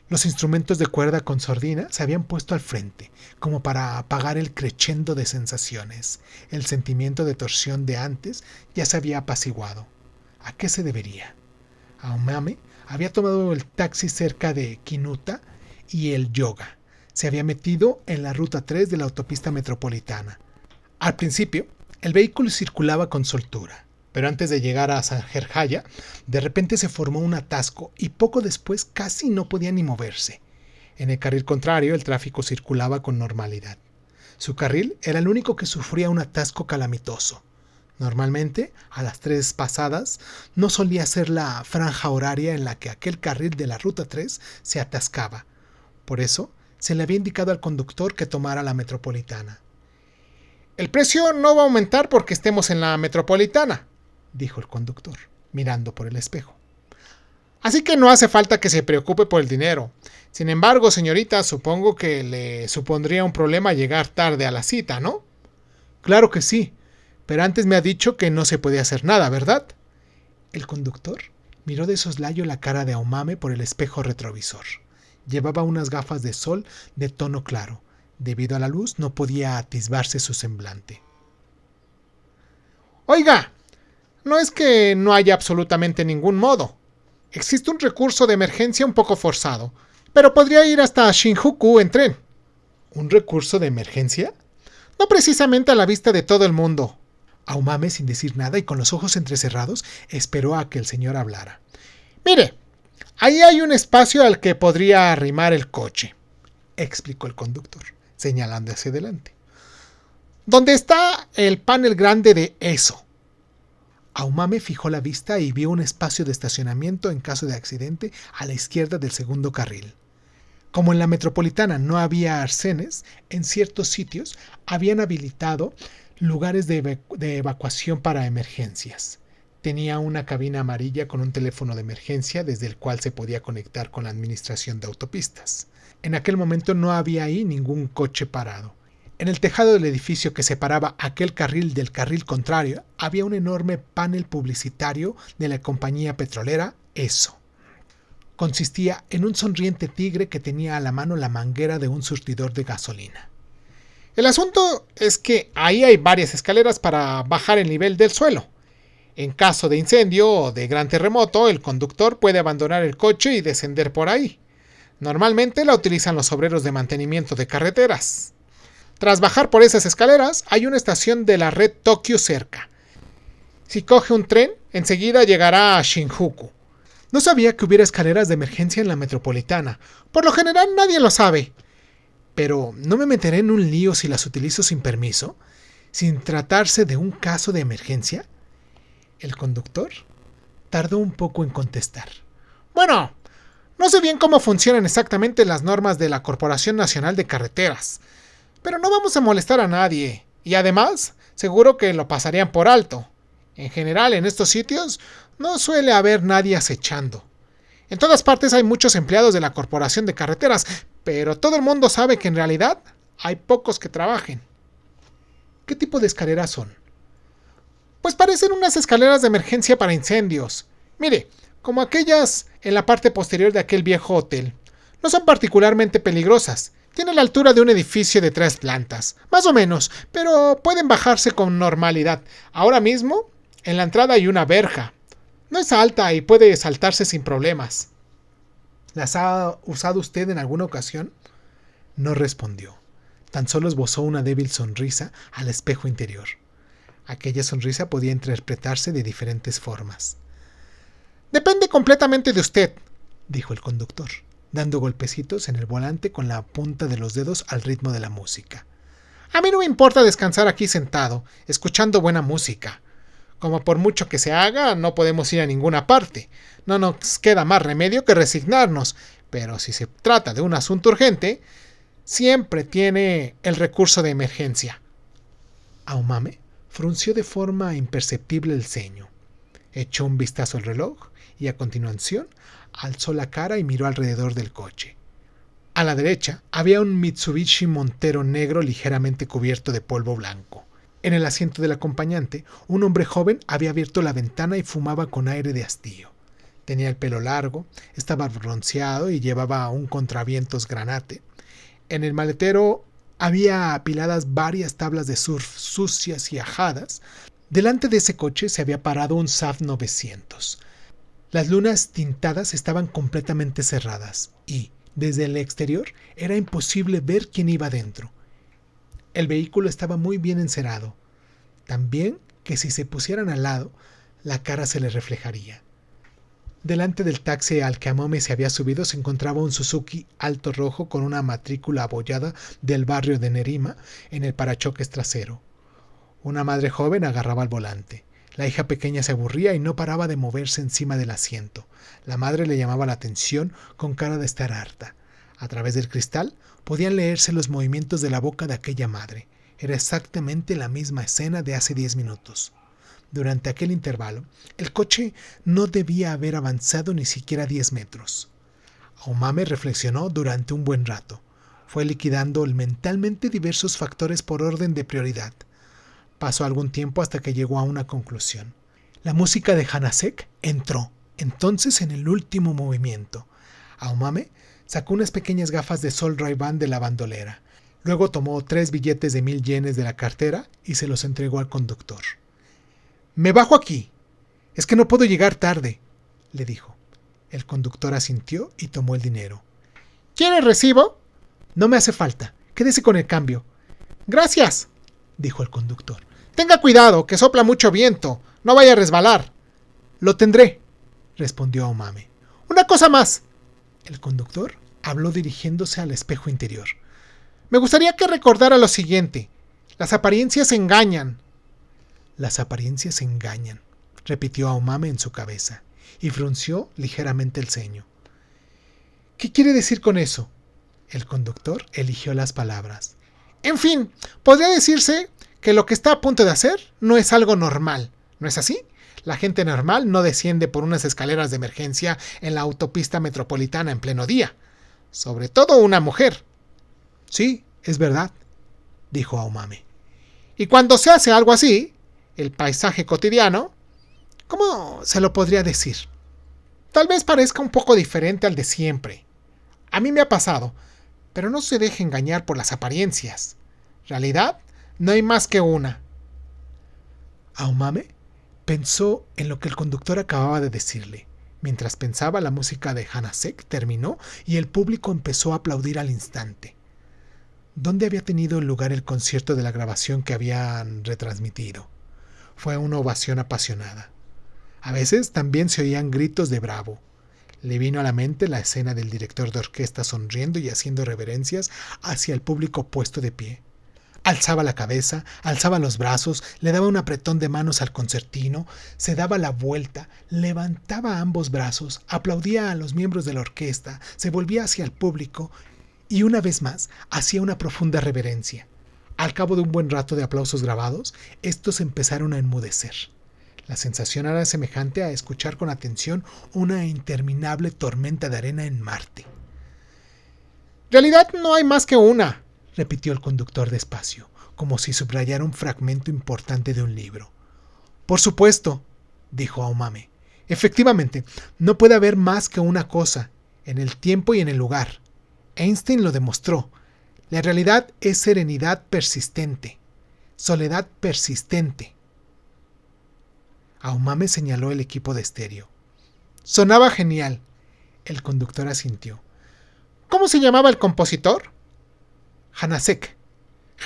Los instrumentos de cuerda con sordina se habían puesto al frente, como para apagar el crescendo de sensaciones. El sentimiento de torsión de antes ya se había apaciguado. ¿A qué se debería? Aomame había tomado el taxi cerca de Kinuta y el Yoga. Se había metido en la ruta 3 de la autopista metropolitana. Al principio, el vehículo circulaba con soltura, pero antes de llegar a Sanjerjaya, de repente se formó un atasco y poco después casi no podía ni moverse. En el carril contrario, el tráfico circulaba con normalidad. Su carril era el único que sufría un atasco calamitoso. Normalmente, a las 3 pasadas, no solía ser la franja horaria en la que aquel carril de la ruta 3 se atascaba. Por eso, se le había indicado al conductor que tomara la metropolitana. «El precio no va a aumentar porque estemos en la metropolitana», dijo el conductor, mirando por el espejo. «Así que no hace falta que se preocupe por el dinero. Sin embargo, señorita, supongo que le supondría un problema llegar tarde a la cita, ¿no?» «Claro que sí, pero antes me ha dicho que no se puede hacer nada, ¿verdad?» El conductor miró de soslayo la cara de Aomame por el espejo retrovisor. Llevaba unas gafas de sol de tono claro. Debido a la luz no podía atisbarse su semblante. «Oiga, no es que no haya absolutamente ningún modo. Existe un recurso de emergencia un poco forzado, pero podría ir hasta Shinjuku en tren». ¿Un recurso de emergencia? No precisamente a la vista de todo el mundo. Aomame, sin decir nada y con los ojos entrecerrados, esperó a que el señor hablara. «Mire, ahí hay un espacio al que podría arrimar el coche», explicó el conductor, señalando hacia adelante. «¿Dónde está el panel grande de eso?» Aomame fijó la vista y vio un espacio de estacionamiento en caso de accidente a la izquierda del segundo carril. Como en la metropolitana no había arcenes, en ciertos sitios habían habilitado lugares de evacuación para emergencias. Tenía una cabina amarilla con un teléfono de emergencia desde el cual se podía conectar con la administración de autopistas. En aquel momento no había ahí ningún coche parado. En el tejado del edificio que separaba aquel carril del carril contrario había un enorme panel publicitario de la compañía petrolera Esso. Consistía en un sonriente tigre que tenía a la mano la manguera de un surtidor de gasolina. «El asunto es que ahí hay varias escaleras para bajar el nivel del suelo. En caso de incendio o de gran terremoto, el conductor puede abandonar el coche y descender por ahí. Normalmente la utilizan los obreros de mantenimiento de carreteras. Tras bajar por esas escaleras, hay una estación de la red Tokio cerca. Si coge un tren, enseguida llegará a Shinjuku». No sabía que hubiera escaleras de emergencia en la metropolitana. Por lo general nadie lo sabe. Pero ¿no me meteré en un lío si las utilizo sin permiso? ¿Sin tratarse de un caso de emergencia? El conductor tardó un poco en contestar. «Bueno, no sé bien cómo funcionan exactamente las normas de la Corporación Nacional de Carreteras, pero no vamos a molestar a nadie, y además, seguro que lo pasarían por alto. En general, en estos sitios no suele haber nadie acechando. En todas partes hay muchos empleados de la Corporación de Carreteras, pero todo el mundo sabe que en realidad hay pocos que trabajen». «¿Qué tipo de escaleras son?» «Pues parecen unas escaleras de emergencia para incendios. Mire, como aquellas en la parte posterior de aquel viejo hotel. No son particularmente peligrosas. Tienen la altura de un edificio de 3 plantas, más o menos, pero pueden bajarse con normalidad. Ahora mismo, en la entrada hay una verja. No es alta y puede saltarse sin problemas». «¿Las ha usado usted en alguna ocasión?» No respondió. Tan solo esbozó una débil sonrisa al espejo interior. Aquella sonrisa podía interpretarse de diferentes formas. «Depende completamente de usted», dijo el conductor, dando golpecitos en el volante con la punta de los dedos al ritmo de la música. «A mí no me importa descansar aquí sentado, escuchando buena música. Como por mucho que se haga, no podemos ir a ninguna parte. No nos queda más remedio que resignarnos, pero si se trata de un asunto urgente, siempre tiene el recurso de emergencia». Aomame frunció de forma imperceptible el ceño. Echó un vistazo al reloj y a continuación alzó la cara y miró alrededor del coche. A la derecha había un Mitsubishi Montero negro ligeramente cubierto de polvo blanco. En el asiento del acompañante, un hombre joven había abierto la ventana y fumaba con aire de hastío. Tenía el pelo largo, estaba bronceado y llevaba un contravientos granate. En el maletero había apiladas varias tablas de surf sucias y ajadas, Delante de ese coche se había parado un SAF 900. Las lunas tintadas estaban completamente cerradas y, desde el exterior, era imposible ver quién iba dentro. El vehículo estaba muy bien encerado, también que si se pusieran al lado, la cara se le reflejaría. Delante del taxi al que Aomame se había subido se encontraba un Suzuki alto rojo con una matrícula abollada del barrio de Nerima en el parachoques trasero. Una madre joven agarraba el volante. La hija pequeña se aburría y no paraba de moverse encima del asiento. La madre le llamaba la atención con cara de estar harta. A través del cristal podían leerse los movimientos de la boca de aquella madre. Era exactamente la misma escena de hace 10 minutos. Durante aquel intervalo, el coche no debía haber avanzado ni siquiera 10 metros. Aomame reflexionó durante un buen rato. Fue liquidando mentalmente diversos factores por orden de prioridad. Pasó algún tiempo hasta que llegó a una conclusión. La música de Hanasek entró, entonces en el último movimiento. Aomame sacó unas pequeñas gafas de sol Ray-Ban de la bandolera. Luego tomó 3 billetes de 1000 yenes de la cartera y se los entregó al conductor. «Me bajo aquí. Es que no puedo llegar tarde», le dijo. El conductor asintió y tomó el dinero. «¿Quiere recibo?» «No me hace falta. Quédese con el cambio». «Gracias», dijo el conductor. «Tenga cuidado, que sopla mucho viento. No vaya a resbalar». «Lo tendré», respondió Aomame. «Una cosa más». El conductor habló dirigiéndose al espejo interior. «Me gustaría que recordara lo siguiente. Las apariencias engañan». «Las apariencias engañan», repitió Aomame en su cabeza, y frunció ligeramente el ceño. «¿Qué quiere decir con eso?» El conductor eligió las palabras. «En fin, podría decirse que lo que está a punto de hacer no es algo normal, ¿no es así? La gente normal no desciende por unas escaleras de emergencia en la autopista metropolitana en pleno día. Sobre todo una mujer». «Sí, es verdad», dijo Aomame. «Y cuando se hace algo así, el paisaje cotidiano, ¿cómo se lo podría decir? Tal vez parezca un poco diferente al de siempre. A mí me ha pasado, pero no se deje engañar por las apariencias. Realidad, no hay más que una». Aomame pensó en lo que el conductor acababa de decirle. Mientras pensaba, la música de Hanasek terminó y el público empezó a aplaudir al instante. ¿Dónde había tenido lugar el concierto de la grabación que habían retransmitido? Fue una ovación apasionada. A veces también se oían gritos de bravo. Le vino a la mente la escena del director de orquesta sonriendo y haciendo reverencias hacia el público puesto de pie. Alzaba la cabeza, alzaba los brazos, le daba un apretón de manos al concertino, se daba la vuelta, levantaba ambos brazos, aplaudía a los miembros de la orquesta, se volvía hacia el público y una vez más hacía una profunda reverencia. Al cabo de un buen rato de aplausos grabados, estos empezaron a enmudecer. La sensación era semejante a escuchar con atención una interminable tormenta de arena en Marte. «Realidad no hay más que una», repitió el conductor despacio, como si subrayara un fragmento importante de un libro. «Por supuesto», dijo Aomame. «Efectivamente, no puede haber más que una cosa, en el tiempo y en el lugar. Einstein lo demostró. La realidad es serenidad persistente, soledad persistente». Aomame señaló el equipo de estéreo. «Sonaba genial». El conductor asintió. «¿Cómo se llamaba el compositor?» «Hanasek».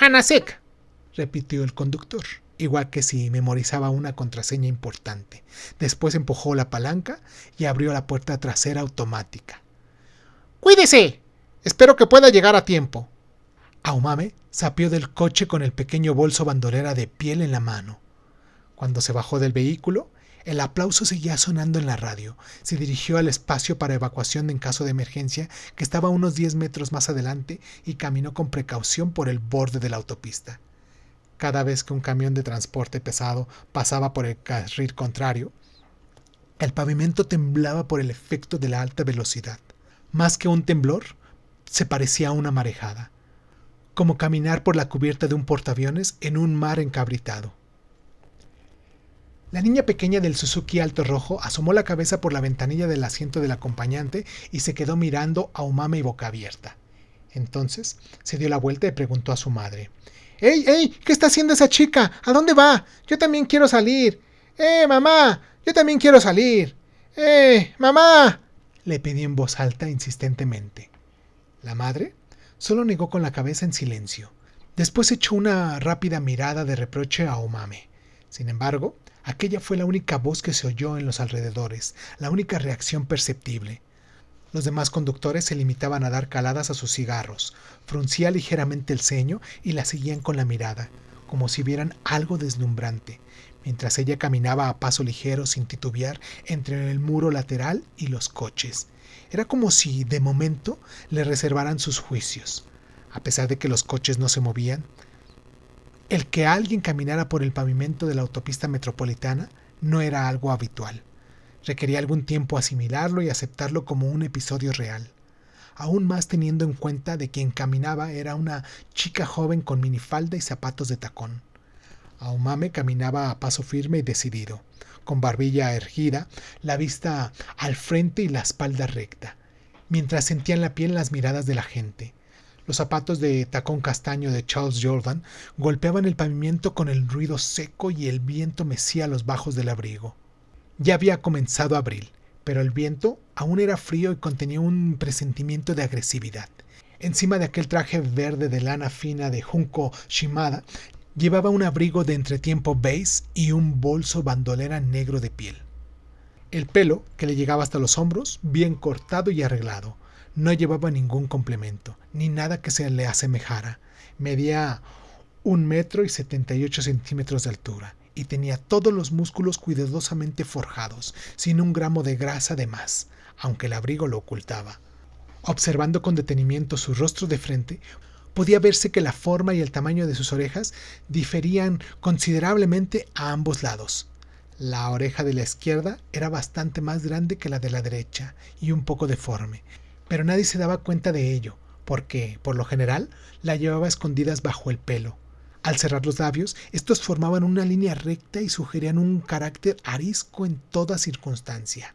«Hanasek», repitió el conductor, igual que si memorizaba una contraseña importante. Después empujó la palanca y abrió la puerta trasera automática. «¡Cuídese! Espero que pueda llegar a tiempo». Aomame sapeó del coche con el pequeño bolso bandolera de piel en la mano. Cuando se bajó del vehículo, el aplauso seguía sonando en la radio. Se dirigió al espacio para evacuación en caso de emergencia, que estaba a unos 10 metros más adelante, y caminó con precaución por el borde de la autopista. Cada vez que un camión de transporte pesado pasaba por el carril contrario, el pavimento temblaba por el efecto de la alta velocidad. Más que un temblor, se parecía a una marejada, como caminar por la cubierta de un portaaviones en un mar encabritado. La niña pequeña del Suzuki alto rojo asomó la cabeza por la ventanilla del asiento del acompañante y se quedó mirando a Aomame y boca abierta. Entonces se dio la vuelta y preguntó a su madre. ¡Ey, ey! ¿Qué está haciendo esa chica? ¿A dónde va? Yo también quiero salir. Mamá! Yo también quiero salir. Mamá, le pedí en voz alta insistentemente. La madre solo negó con la cabeza en silencio. Después echó una rápida mirada de reproche a Omame. Sin embargo, aquella fue la única voz que se oyó en los alrededores, la única reacción perceptible. Los demás conductores se limitaban a dar caladas a sus cigarros, fruncía ligeramente el ceño y la seguían con la mirada, como si vieran algo deslumbrante, mientras ella caminaba a paso ligero sin titubear entre el muro lateral y los coches. Era como si, de momento, le reservaran sus juicios. A pesar de que los coches no se movían, el que alguien caminara por el pavimento de la autopista metropolitana no era algo habitual. Requería algún tiempo asimilarlo y aceptarlo como un episodio real. Aún más teniendo en cuenta de quien caminaba era una chica joven con minifalda y zapatos de tacón. Omame caminaba a paso firme y decidido, con barbilla erguida, la vista al frente y la espalda recta, mientras sentía en la piel las miradas de la gente. Los zapatos de tacón castaño de Charles Jordan golpeaban el pavimento con el ruido seco y el viento mecía los bajos del abrigo. Ya había comenzado abril, pero el viento aún era frío y contenía un presentimiento de agresividad. Encima de aquel traje verde de lana fina de Junko Shimada, llevaba un abrigo de entretiempo beige y un bolso bandolera negro de piel. El pelo, que le llegaba hasta los hombros, bien cortado y arreglado. No llevaba ningún complemento, ni nada que se le asemejara. Medía 1,78 m de altura y tenía todos los músculos cuidadosamente forjados, sin un gramo de grasa de más, aunque el abrigo lo ocultaba. Observando con detenimiento su rostro de frente, podía verse que la forma y el tamaño de sus orejas diferían considerablemente a ambos lados. La oreja de la izquierda era bastante más grande que la de la derecha y un poco deforme, pero nadie se daba cuenta de ello, porque, por lo general, la llevaba escondidas bajo el pelo. Al cerrar los labios, estos formaban una línea recta y sugerían un carácter arisco en toda circunstancia.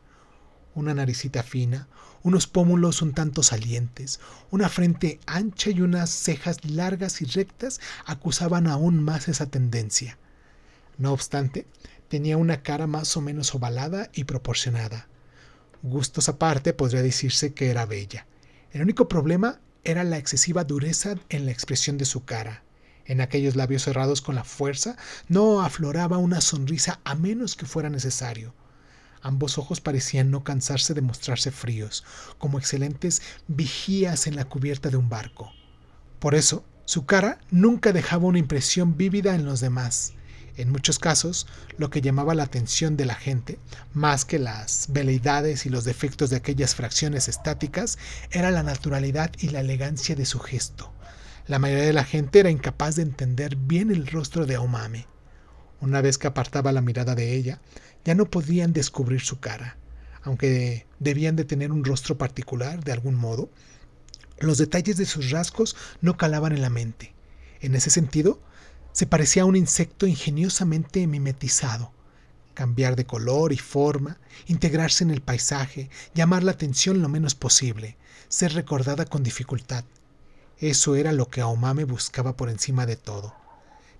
Una naricita fina, unos pómulos un tanto salientes, una frente ancha y unas cejas largas y rectas acusaban aún más esa tendencia. No obstante, tenía una cara más o menos ovalada y proporcionada. Gustos aparte, podría decirse que era bella. El único problema era la excesiva dureza en la expresión de su cara. En aquellos labios cerrados con la fuerza no afloraba una sonrisa a menos que fuera necesario. Ambos ojos parecían no cansarse de mostrarse fríos, como excelentes vigías en la cubierta de un barco. Por eso, su cara nunca dejaba una impresión vívida en los demás. En muchos casos, lo que llamaba la atención de la gente, más que las veleidades y los defectos de aquellas fracciones estáticas, era la naturalidad y la elegancia de su gesto. La mayoría de la gente era incapaz de entender bien el rostro de Omame. Una vez que apartaba la mirada de ella, ya no podían descubrir su cara. Aunque debían de tener un rostro particular, de algún modo, los detalles de sus rasgos no calaban en la mente. En ese sentido, se parecía a un insecto ingeniosamente mimetizado. Cambiar de color y forma, integrarse en el paisaje, llamar la atención lo menos posible, ser recordada con dificultad. Eso era lo que Omame buscaba por encima de todo.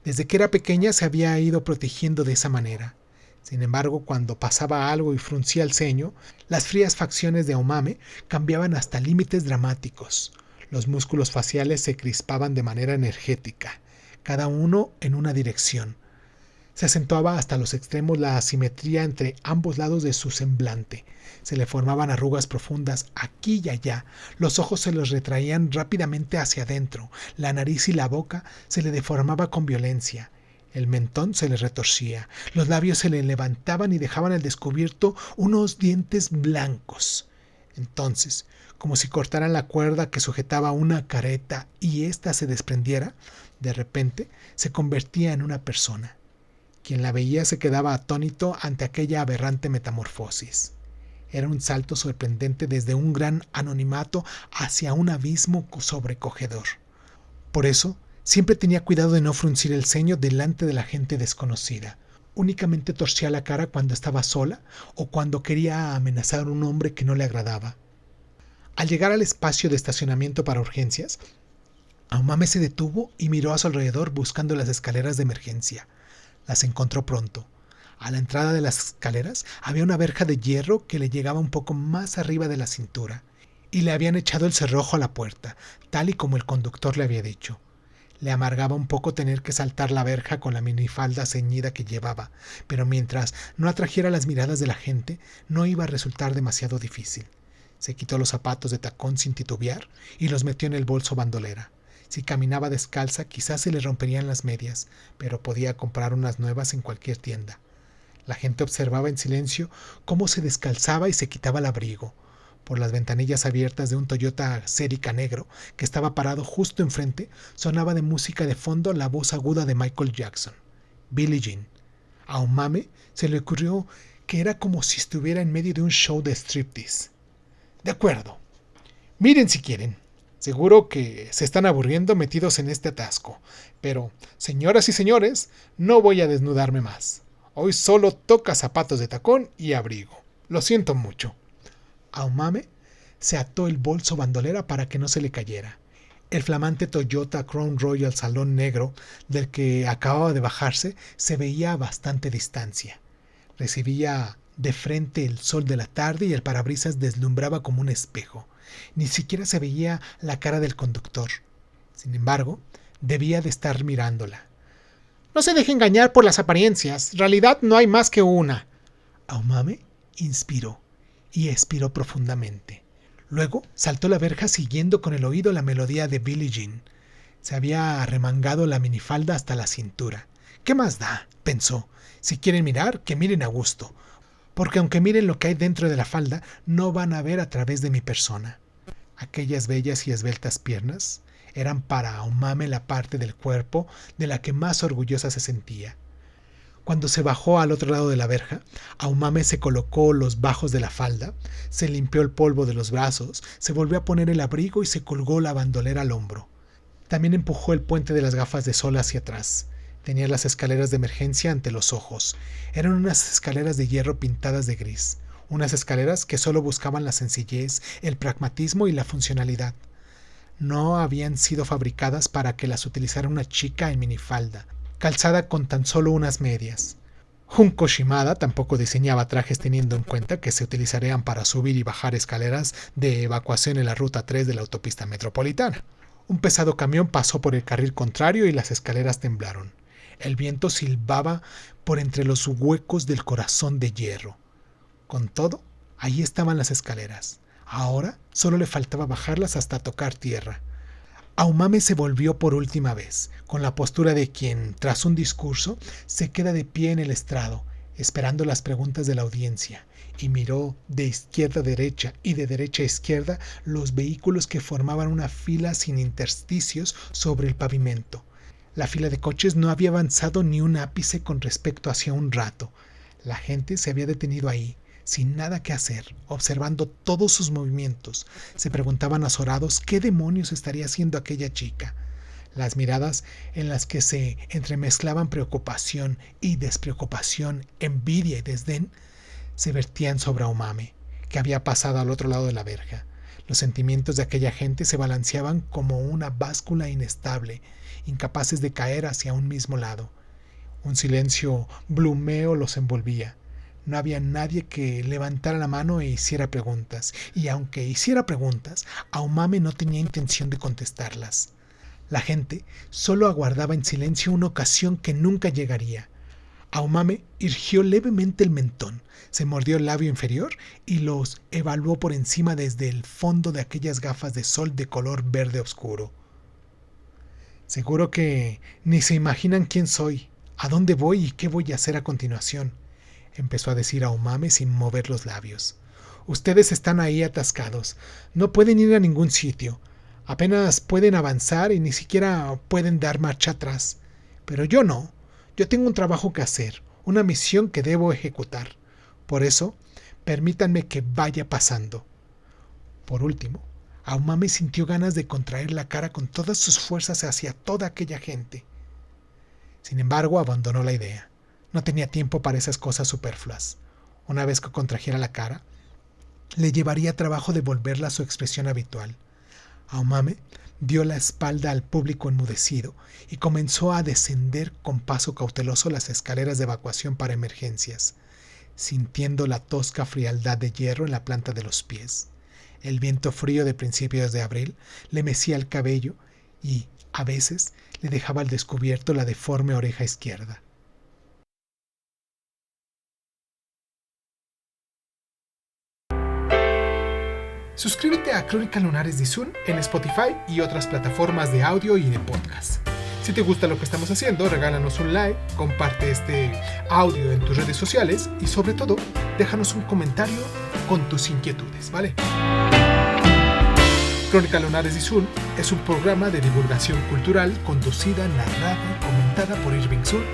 Desde que era pequeña se había ido protegiendo de esa manera. Sin embargo, cuando pasaba algo y fruncía el ceño, las frías facciones de Omame cambiaban hasta límites dramáticos. Los músculos faciales se crispaban de manera energética, cada uno en una dirección. Se acentuaba hasta los extremos la asimetría entre ambos lados de su semblante. Se le formaban arrugas profundas aquí y allá, los ojos se los retraían rápidamente hacia adentro, la nariz y la boca se le deformaba con violencia. El mentón se le retorcía, los labios se le levantaban y dejaban al descubierto unos dientes blancos. Entonces, como si cortaran la cuerda que sujetaba una careta y ésta se desprendiera, de repente se convertía en una persona. Quien la veía se quedaba atónito ante aquella aberrante metamorfosis. Era un salto sorprendente desde un gran anonimato hacia un abismo sobrecogedor. Por eso, siempre tenía cuidado de no fruncir el ceño delante de la gente desconocida. Únicamente torcía la cara cuando estaba sola o cuando quería amenazar a un hombre que no le agradaba. Al llegar al espacio de estacionamiento para urgencias, Aumame se detuvo y miró a su alrededor buscando las escaleras de emergencia. Las encontró pronto. A la entrada de las escaleras había una verja de hierro que le llegaba un poco más arriba de la cintura, y le habían echado el cerrojo a la puerta, tal y como el conductor le había dicho. Le amargaba un poco tener que saltar la verja con la minifalda ceñida que llevaba, pero mientras no atrajera las miradas de la gente, no iba a resultar demasiado difícil. Se quitó los zapatos de tacón sin titubear y los metió en el bolso bandolera. Si caminaba descalza, quizás se le romperían las medias, pero podía comprar unas nuevas en cualquier tienda. La gente observaba en silencio cómo se descalzaba y se quitaba el abrigo. Por las ventanillas abiertas de un Toyota Celica negro que estaba parado justo enfrente, sonaba de música de fondo la voz aguda de Michael Jackson. Billie Jean. A Aumame se le ocurrió que era como si estuviera en medio de un show de striptease. De acuerdo. Miren si quieren. Seguro que se están aburriendo metidos en este atasco. Pero, señoras y señores, no voy a desnudarme más. Hoy solo toca zapatos de tacón y abrigo. Lo siento mucho. Aumame se ató el bolso bandolera para que no se le cayera. El flamante Toyota Crown Royal Salón negro del que acababa de bajarse se veía a bastante distancia. Recibía de frente el sol de la tarde y el parabrisas deslumbraba como un espejo. Ni siquiera se veía la cara del conductor. Sin embargo, debía de estar mirándola. No se deje engañar por las apariencias. En realidad no hay más que una. Aumame inspiró y expiró profundamente. Luego saltó la verja siguiendo con el oído la melodía de Billie Jean. Se había arremangado la minifalda hasta la cintura. ¿Qué más da?, pensó. Si quieren mirar, que miren a gusto. Porque aunque miren lo que hay dentro de la falda, no van a ver a través de mi persona. Aquellas bellas y esbeltas piernas eran para Aumame la parte del cuerpo de la que más orgullosa se sentía. Cuando se bajó al otro lado de la verja, Aumame se colocó los bajos de la falda, se limpió el polvo de los brazos, se volvió a poner el abrigo y se colgó la bandolera al hombro. También empujó el puente de las gafas de sol hacia atrás. Tenía las escaleras de emergencia ante los ojos. Eran unas escaleras de hierro pintadas de gris. Unas escaleras que solo buscaban la sencillez, el pragmatismo y la funcionalidad. No habían sido fabricadas para que las utilizara una chica en minifalda, calzada con tan solo unas medias. Junko Shimada tampoco diseñaba trajes teniendo en cuenta que se utilizarían para subir y bajar escaleras de evacuación en la ruta 3 de la autopista metropolitana. Un pesado camión pasó por el carril contrario y las escaleras temblaron. El viento silbaba por entre los huecos del corazón de hierro. Con todo, ahí estaban las escaleras. Ahora solo le faltaba bajarlas hasta tocar tierra. Aumame se volvió por última vez, con la postura de quien, tras un discurso, se queda de pie en el estrado, esperando las preguntas de la audiencia, y miró de izquierda a derecha y de derecha a izquierda los vehículos que formaban una fila sin intersticios sobre el pavimento. La fila de coches no había avanzado ni un ápice con respecto hacia un rato. La gente se había detenido ahí, sin nada que hacer, observando todos sus movimientos. Se preguntaban azorados qué demonios estaría haciendo aquella chica. Las miradas en las que se entremezclaban preocupación y despreocupación, envidia y desdén, se vertían sobre Aumame, que había pasado al otro lado de la verja. Los sentimientos de aquella gente se balanceaban como una báscula inestable, incapaces de caer hacia un mismo lado. Un silencio blumeo los envolvía. No había nadie que levantara la mano e hiciera preguntas, y aunque hiciera preguntas, Aumame no tenía intención de contestarlas. La gente solo aguardaba en silencio una ocasión que nunca llegaría. Aumame irgió levemente el mentón, se mordió el labio inferior y los evaluó por encima desde el fondo de aquellas gafas de sol de color verde oscuro. Seguro que ni se imaginan quién soy, a dónde voy y qué voy a hacer a continuación, empezó a decir Aumame sin mover los labios. Ustedes están ahí atascados, no pueden ir a ningún sitio, apenas pueden avanzar y ni siquiera pueden dar marcha atrás. Pero yo no, yo tengo un trabajo que hacer, una misión que debo ejecutar. Por eso, permítanme que vaya pasando. Por último, Aumame sintió ganas de contraer la cara con todas sus fuerzas hacia toda aquella gente. Sin embargo, abandonó la idea. No tenía tiempo para esas cosas superfluas. Una vez que contrajera la cara, le llevaría trabajo devolverla a su expresión habitual. Aumame dio la espalda al público enmudecido y comenzó a descender con paso cauteloso las escaleras de evacuación para emergencias, sintiendo la tosca frialdad de hierro en la planta de los pies. El viento frío de principios de abril le mecía el cabello y, a veces, le dejaba al descubierto la deforme oreja izquierda. Suscríbete a Crónica Lunares de Zoom en Spotify y otras plataformas de audio y de podcast. Si te gusta lo que estamos haciendo, regálanos un like, comparte este audio en tus redes sociales y sobre todo, déjanos un comentario con tus inquietudes, ¿vale? Crónica Lunares de Zoom es un programa de divulgación cultural conducida, narrada y comentada por Irving Sun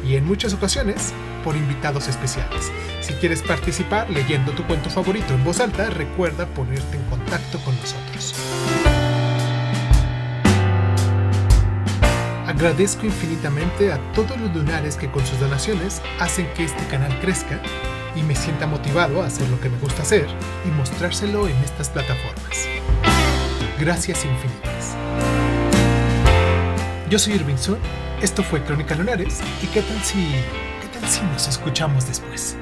y en muchas ocasiones por invitados especiales. Si quieres participar leyendo tu cuento favorito en voz alta, recuerda ponerte en contacto con nosotros. Agradezco infinitamente a todos los lunares que con sus donaciones hacen que este canal crezca y me sienta motivado a hacer lo que me gusta hacer y mostrárselo en estas plataformas. Gracias infinitas. Yo soy Irving Sun, esto fue Crónica Lunares y ¿qué tal si nos escuchamos después?